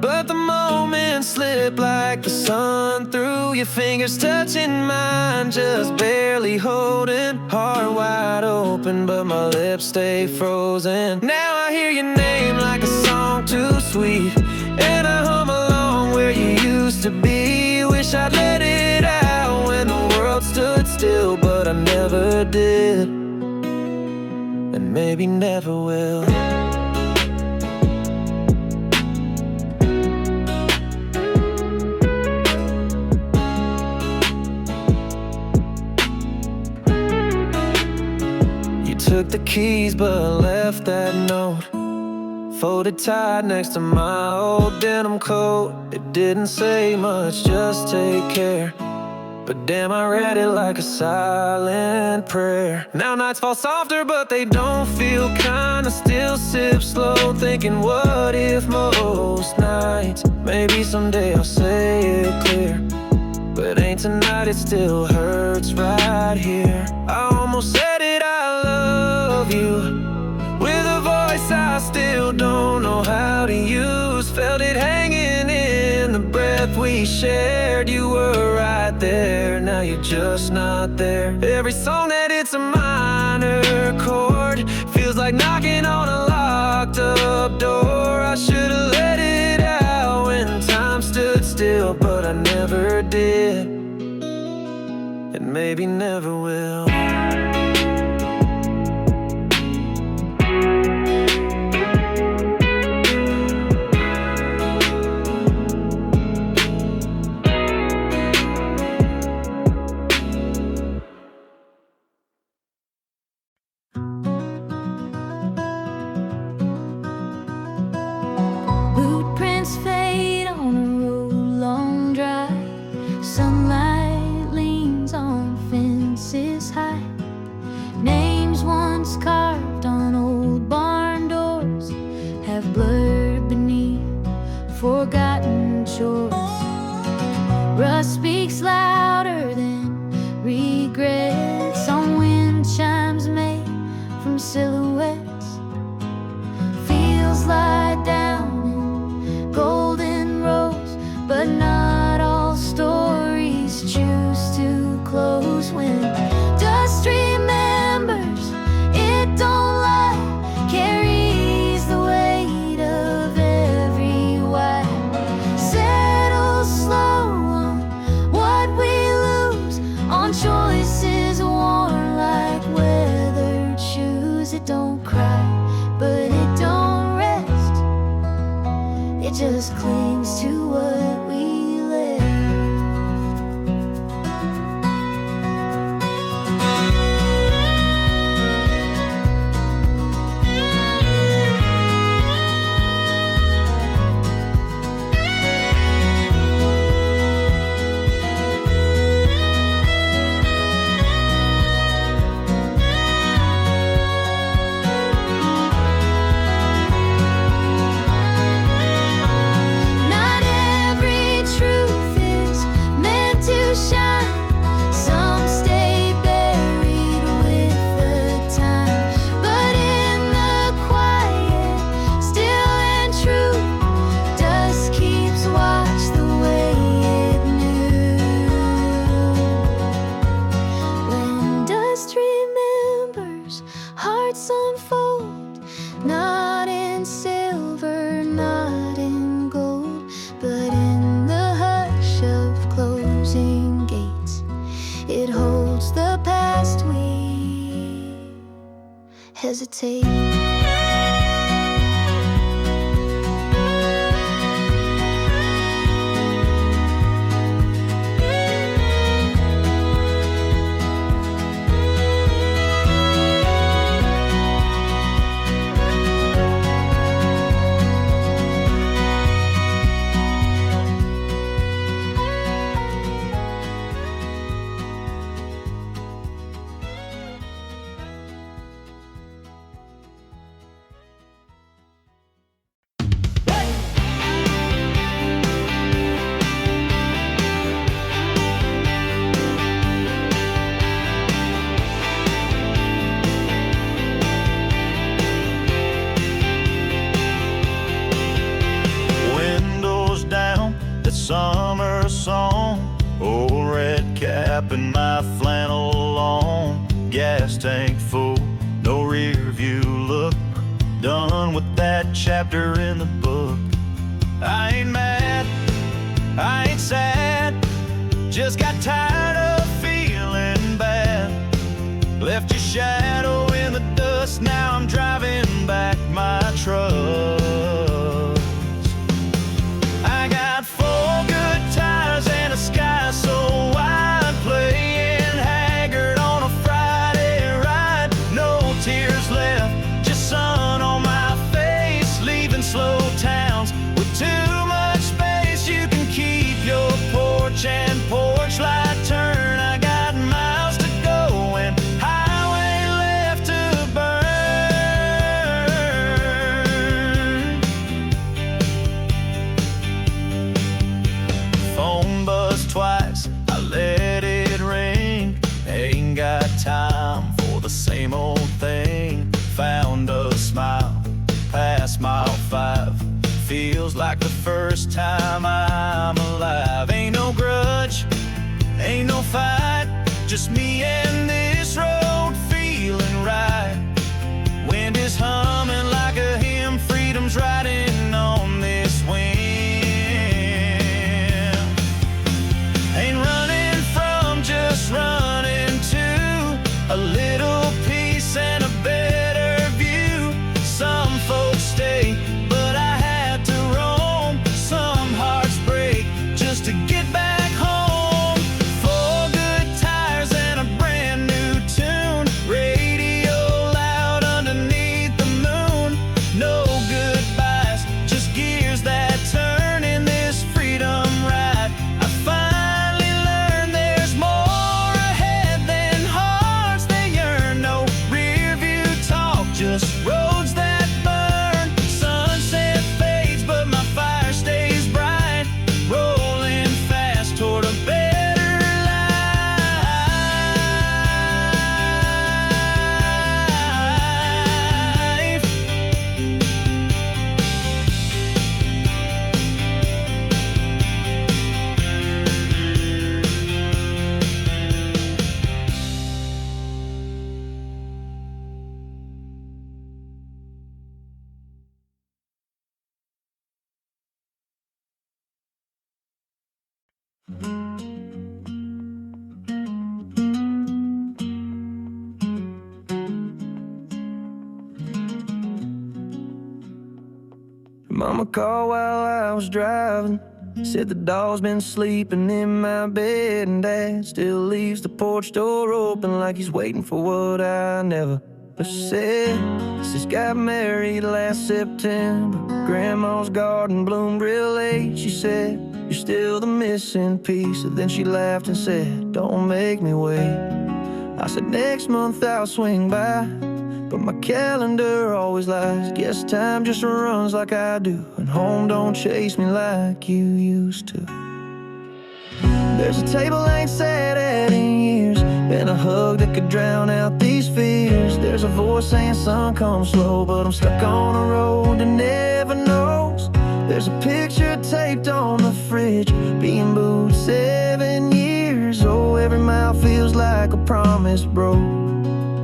but the moment slipped like the sun through. Your fingers touching mine, just barely holding, heart wide open, but my lips stay frozen. Now I hear your name like a song too sweet, and I hum along where where you used to be. Wish I'd let it out when the world stood still, but I never did, and maybe never will. You took the keys but left that note, folded tight next to my old denim coat. It didn't say much, just take care, but damn, I read it like a silent prayer. Now nights fall softer, but they don't feel kind. I still sip slow, thinking what if most nights. Maybe someday I'll say it clear, but ain't tonight, it still hurts right here. I almost said it, I love you, with a voice I still don't know how to use. Felt it hanging in the breath we shared. You were right there, now you're just not there. Every song that hits a minor chord feels like knocking on a locked up door. I should've let it out when time stood still, but I never did, and maybe never will. Footprints fade on a road long dry. Sunlight leans on fences high. Names once carved on old barn doors have blurred beneath forgotten shores. Rust speaks louder than regrets on wind chimes made from silhouettes. Fields lie down in golden rows, but not all stories choose to close. When dust remembers, it don't lie, carries the weight of every wire. Settle slow on what we lose, on choices worn like weathered shoes. It don't cry, but it don't rest, it just clings to what we left. Not every truth is meant to shine. Some stay buried with the time, but in the quiet, still and true, dust keeps watch the way it knew. When dust remembers, hearts unfold, not in silver, not in gold, but in the hush of closing gates. It holds the past, we hesitate. Windows down, that summer song, old red cap and my flannel on. Gas tank full, no rear view look, done with that chapter in the book. I ain't mad, I ain't sad, just got tired of feeling bad. Left your shadow in the dust, now I'm driving back my trust. I got 4 good tires and a sky so wide, playing haggard on a Friday ride. No tears left, just sun on my face, leaving slow towns with too much space. You can keep your porch and porch light turn. I got miles to go and highway left to burn. Phone buzzed twice, I let it ring. Ain't got time for the same old thing. Found a smile past mile 5. Feels like the first time I'm alive. Ain't no grudge, ain't no fight, just me and this road feeling right. Wind is humming like a hymn, freedom's riding on this wind. Ain't running from, just running to a little peace and a better view. Some folks stay, but I had to roam. Some hearts break just to get back home. 4 good tires and a brand new tune, radio loud underneath the moon. No goodbyes, just gears that turn in this freedom ride. I finally learned there's more ahead than hearts that yearn. No rear view talk, just roads that burn. Sunset fades, but my fire stays bright, rolling fast toward a better life. Mama called while I was driving, said the dog's been sleeping in my bed, and Dad still leaves the porch door open like he's waiting for what I never said. Sis got married last September, Grandma's garden bloomed real late. She said, "You're still the missing piece." And then she laughed and said, "Don't make me wait." I said, "Next month I'll swing by," but my calendar always lies. Guess time just runs like I do, and home don't chase me like you used to. There's a table I ain't sat at in years, and a hug that could drown out these fears. There's a voice saying, "Son, come slow," but I'm stuck on a road that never knows. There's a picture taped on the fridge, being booed 7 years. Oh, every mile feels like a promise broke,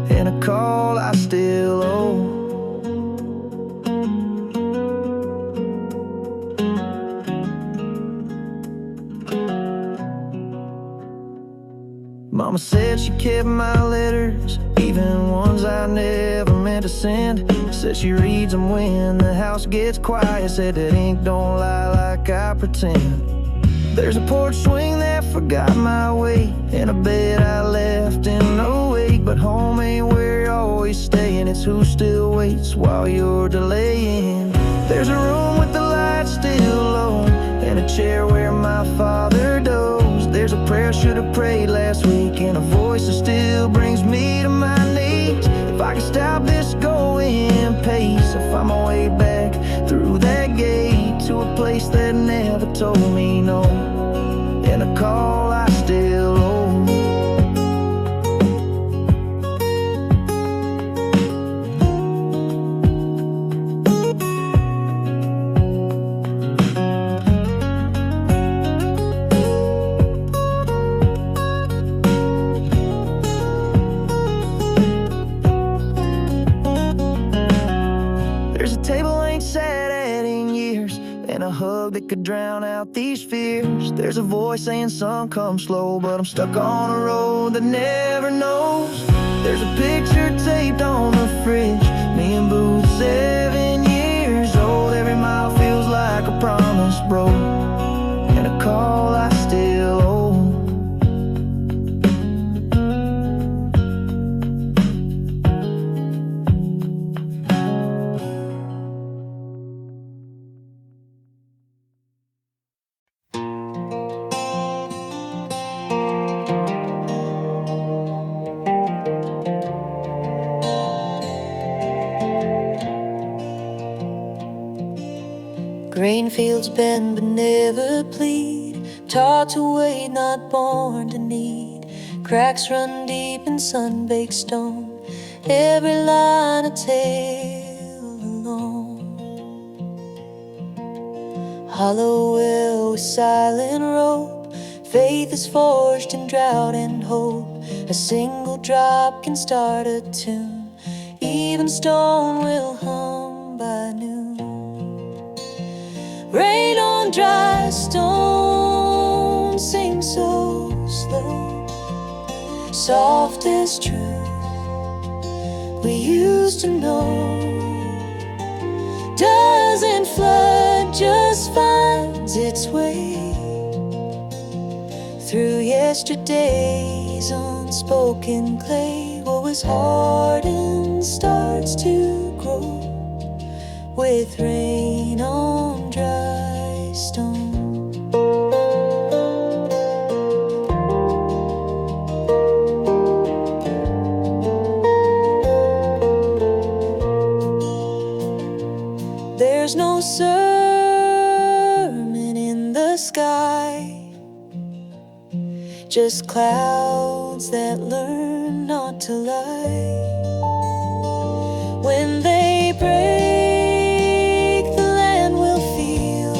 and a call I still owe. Mama said she kept my letters, even ones I never meant to send. Said she reads them when the house gets quiet. Said that ink don't lie like I pretend. There's a porch swing that forgot my weight, and a bed I left in no wake. But home ain't where you always stay, and it's who still waits while you're delaying. There's a room with the lights still low, and a chair where my father dozed. There's a prayer I should have prayed last week, and a voice that still brings me to my knees. If I could stop this going pace, I'll find my way back through that gate to a place that never told me no, and a call I still owe. There's a table I ain't sat at in years, and a hug that could drown out these fears. There's a voice saying, son, come slow, but I'm stuck on a road that never knows. There's a picture taped on the fridge, me and Booth 7 years old. Every mile feels like a promise broke, and a call I still owe. Grain fields bend but never plead, taught to wait, not born to need. Cracks run deep in sun-baked stone, every line a tale alone. Hollow well with silent rope, faith is forged in drought and hope. A single drop can start a tune, even stone will hum by noon. Rain on dry stone, sing so slow, soft as truth we used to know. Doesn't flood, just finds its way through yesterday's unspoken clay. What was hardened starts to grow with rain on dry stone. There's no sermon in the sky, just clouds that learn not to lie. When they break, the land will feel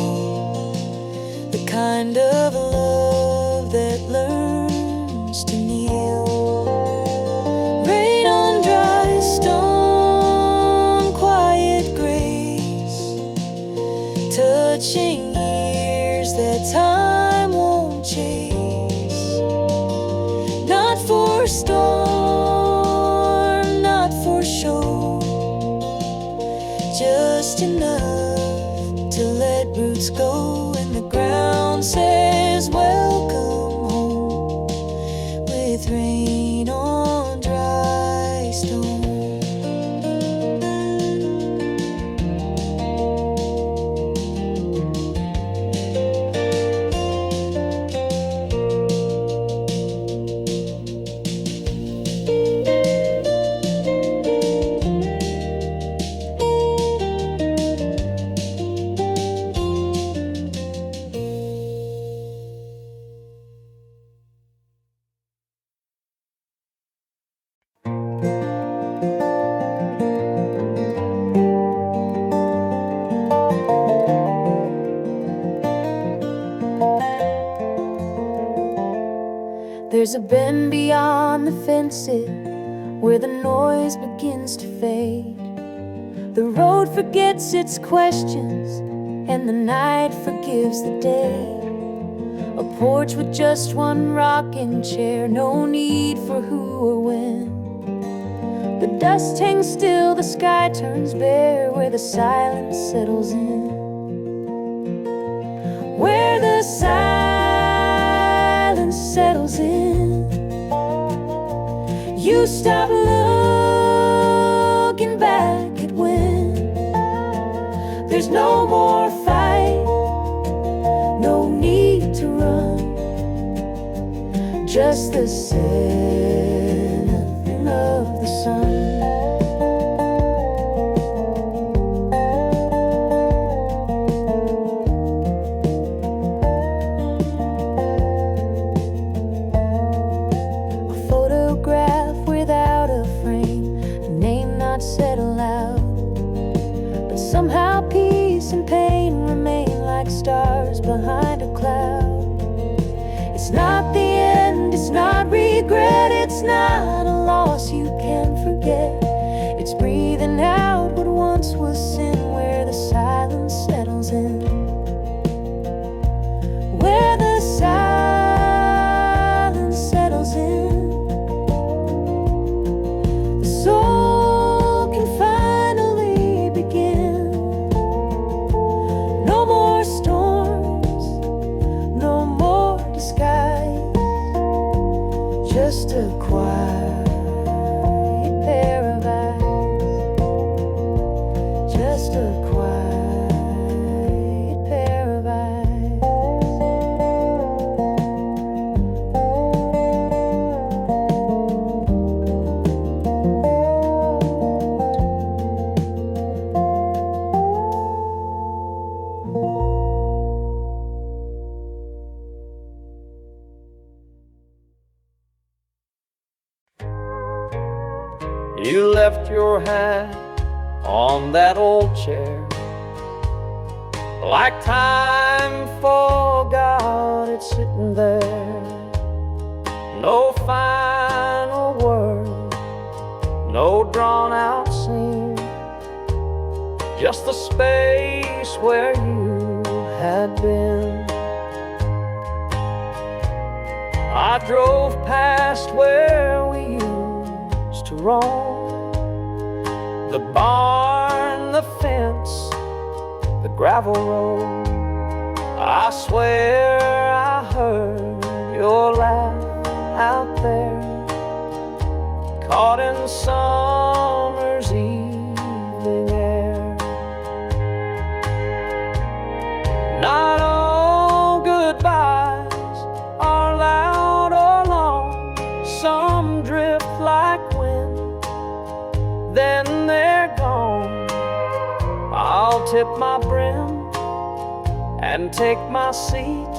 the kind of love that learns to kneel. Rain on dry stone, quiet grace, touching years that time won't chase. Not for storm, not for show, just enough to let roots go. And the ground says welcome home with rain on dry stone. There's a bend beyond the fences where the noise begins to fade. The road forgets its questions and the night forgives the day. A porch with just one rocking chair, no need for who or when. The dust hangs still, the sky turns bare, where the silence settles in. Where the silence settles in, you stop looking back at when there's no more fight, no need to run, just the setting of the sun. Somehow peace and pain remain like stars behind a cloud. It's not the end, it's not regret, it's not a loss you can forget. It's breathing out what once was sin, where the silence settles in. just a quiet pair of eyes, just a quiet pair of eyes. You left your hat on that old chair, like time forgot it's sitting there. No final word, no drawn out scene, just the space where you had been. I drove past where we used to roam, the barn, the fence, the gravel road. I swear I heard your laugh out there, caught in summer's evening air. Not all goodbyes are loud or long. Some drift like wind, then they're gone. I'll tip my brim and take my seat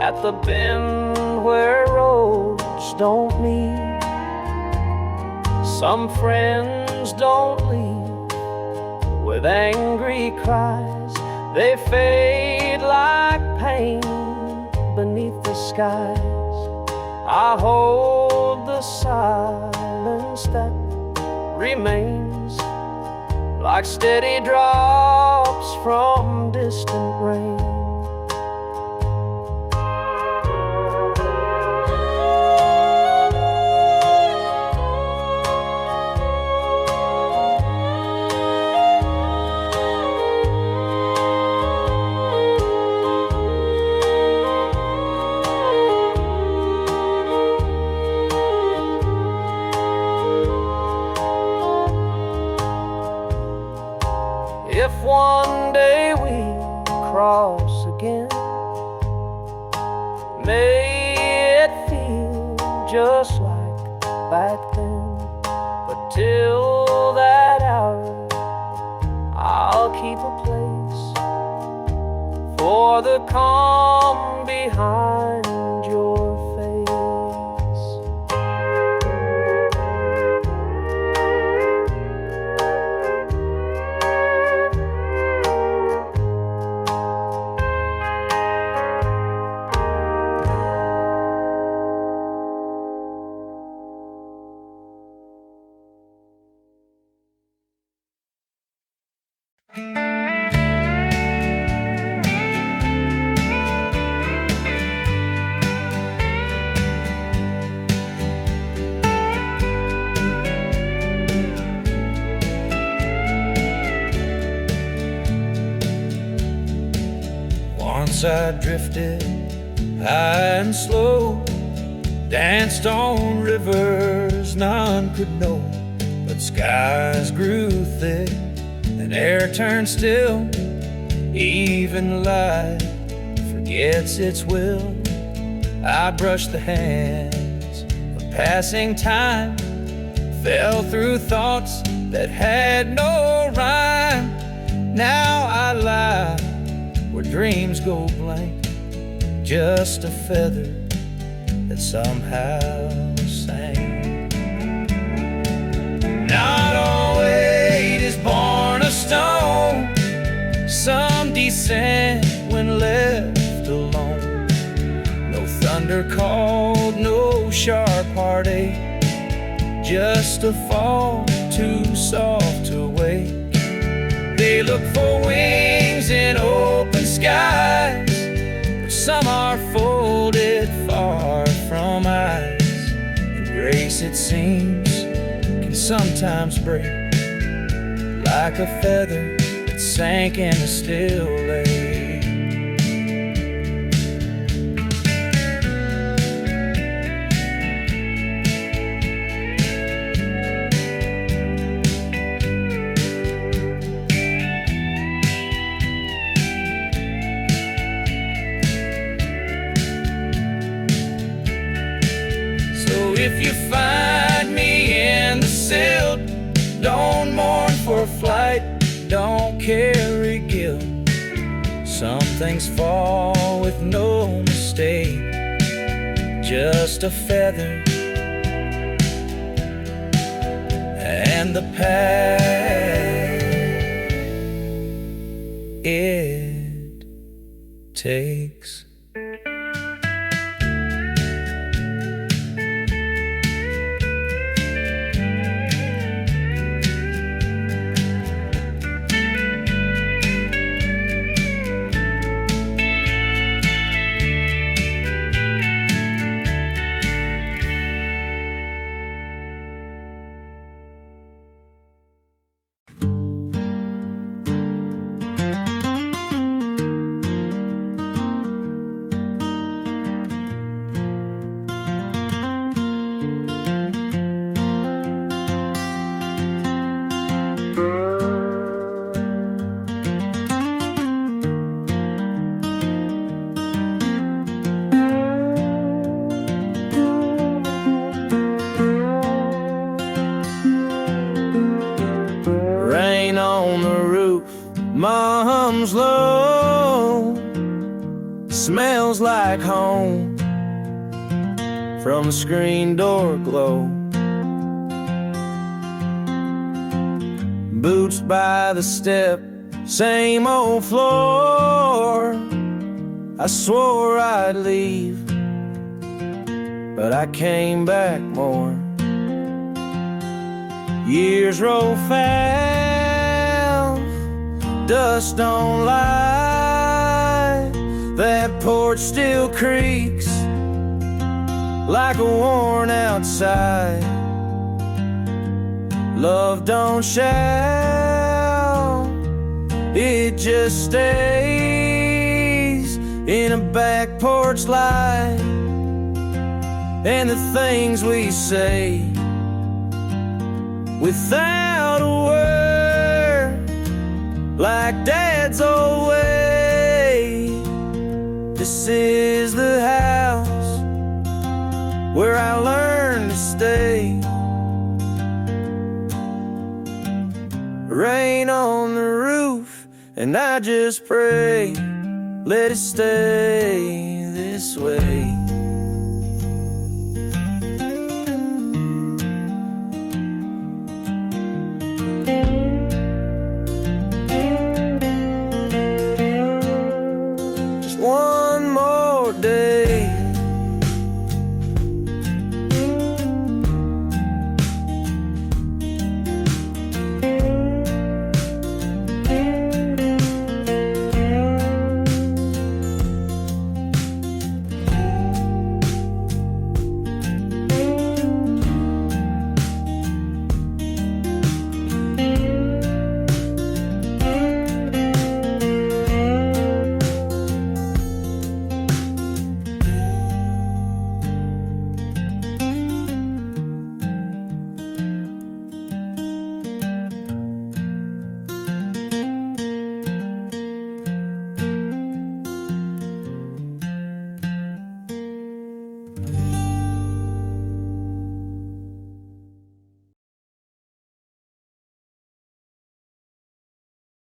at the bend where roads don't meet. Some friends don't leave with angry cries, they fade like pain beneath the skies. I hold the silence that remains, like steady drops from distant rain. If one day we cross again, may it feel just like back then. But till that hour, I'll keep a place for the calm behind your face. Once I drifted high and slow, danced on rivers none could know. But skies grew thick and air turned still, even light forgets its will. I brushed the hands of passing time, fell through thoughts that had no rhyme. Now I lie where dreams go blank, just a feather that somehow sang. Not all weight is born of stone, some descend when left alone. No thunder called, no sharp heartache, just a fall too soft to wake. They look for wings in open skies, but some are folded far from eyes. And grace, it seems, can sometimes break, like a feather that sank in a still lake. If you find me in the silt, don't mourn for flight, don't carry guilt. Some things fall with no mistake, just a feather, and the path it takes. Rain on the roof, mom's low, smells like home from the screen door glow. Boots by the step, same old floor. I swore I'd leave, but I came back more. Years roll fast, dust don't lie. That porch still creaks like a worn out sigh. Love don't shout, it just stays in a back porch light. And the things we say without a word, like Dad's old way. This is the house where I learned to stay. Rain on the roof, and I just pray, let it stay this way.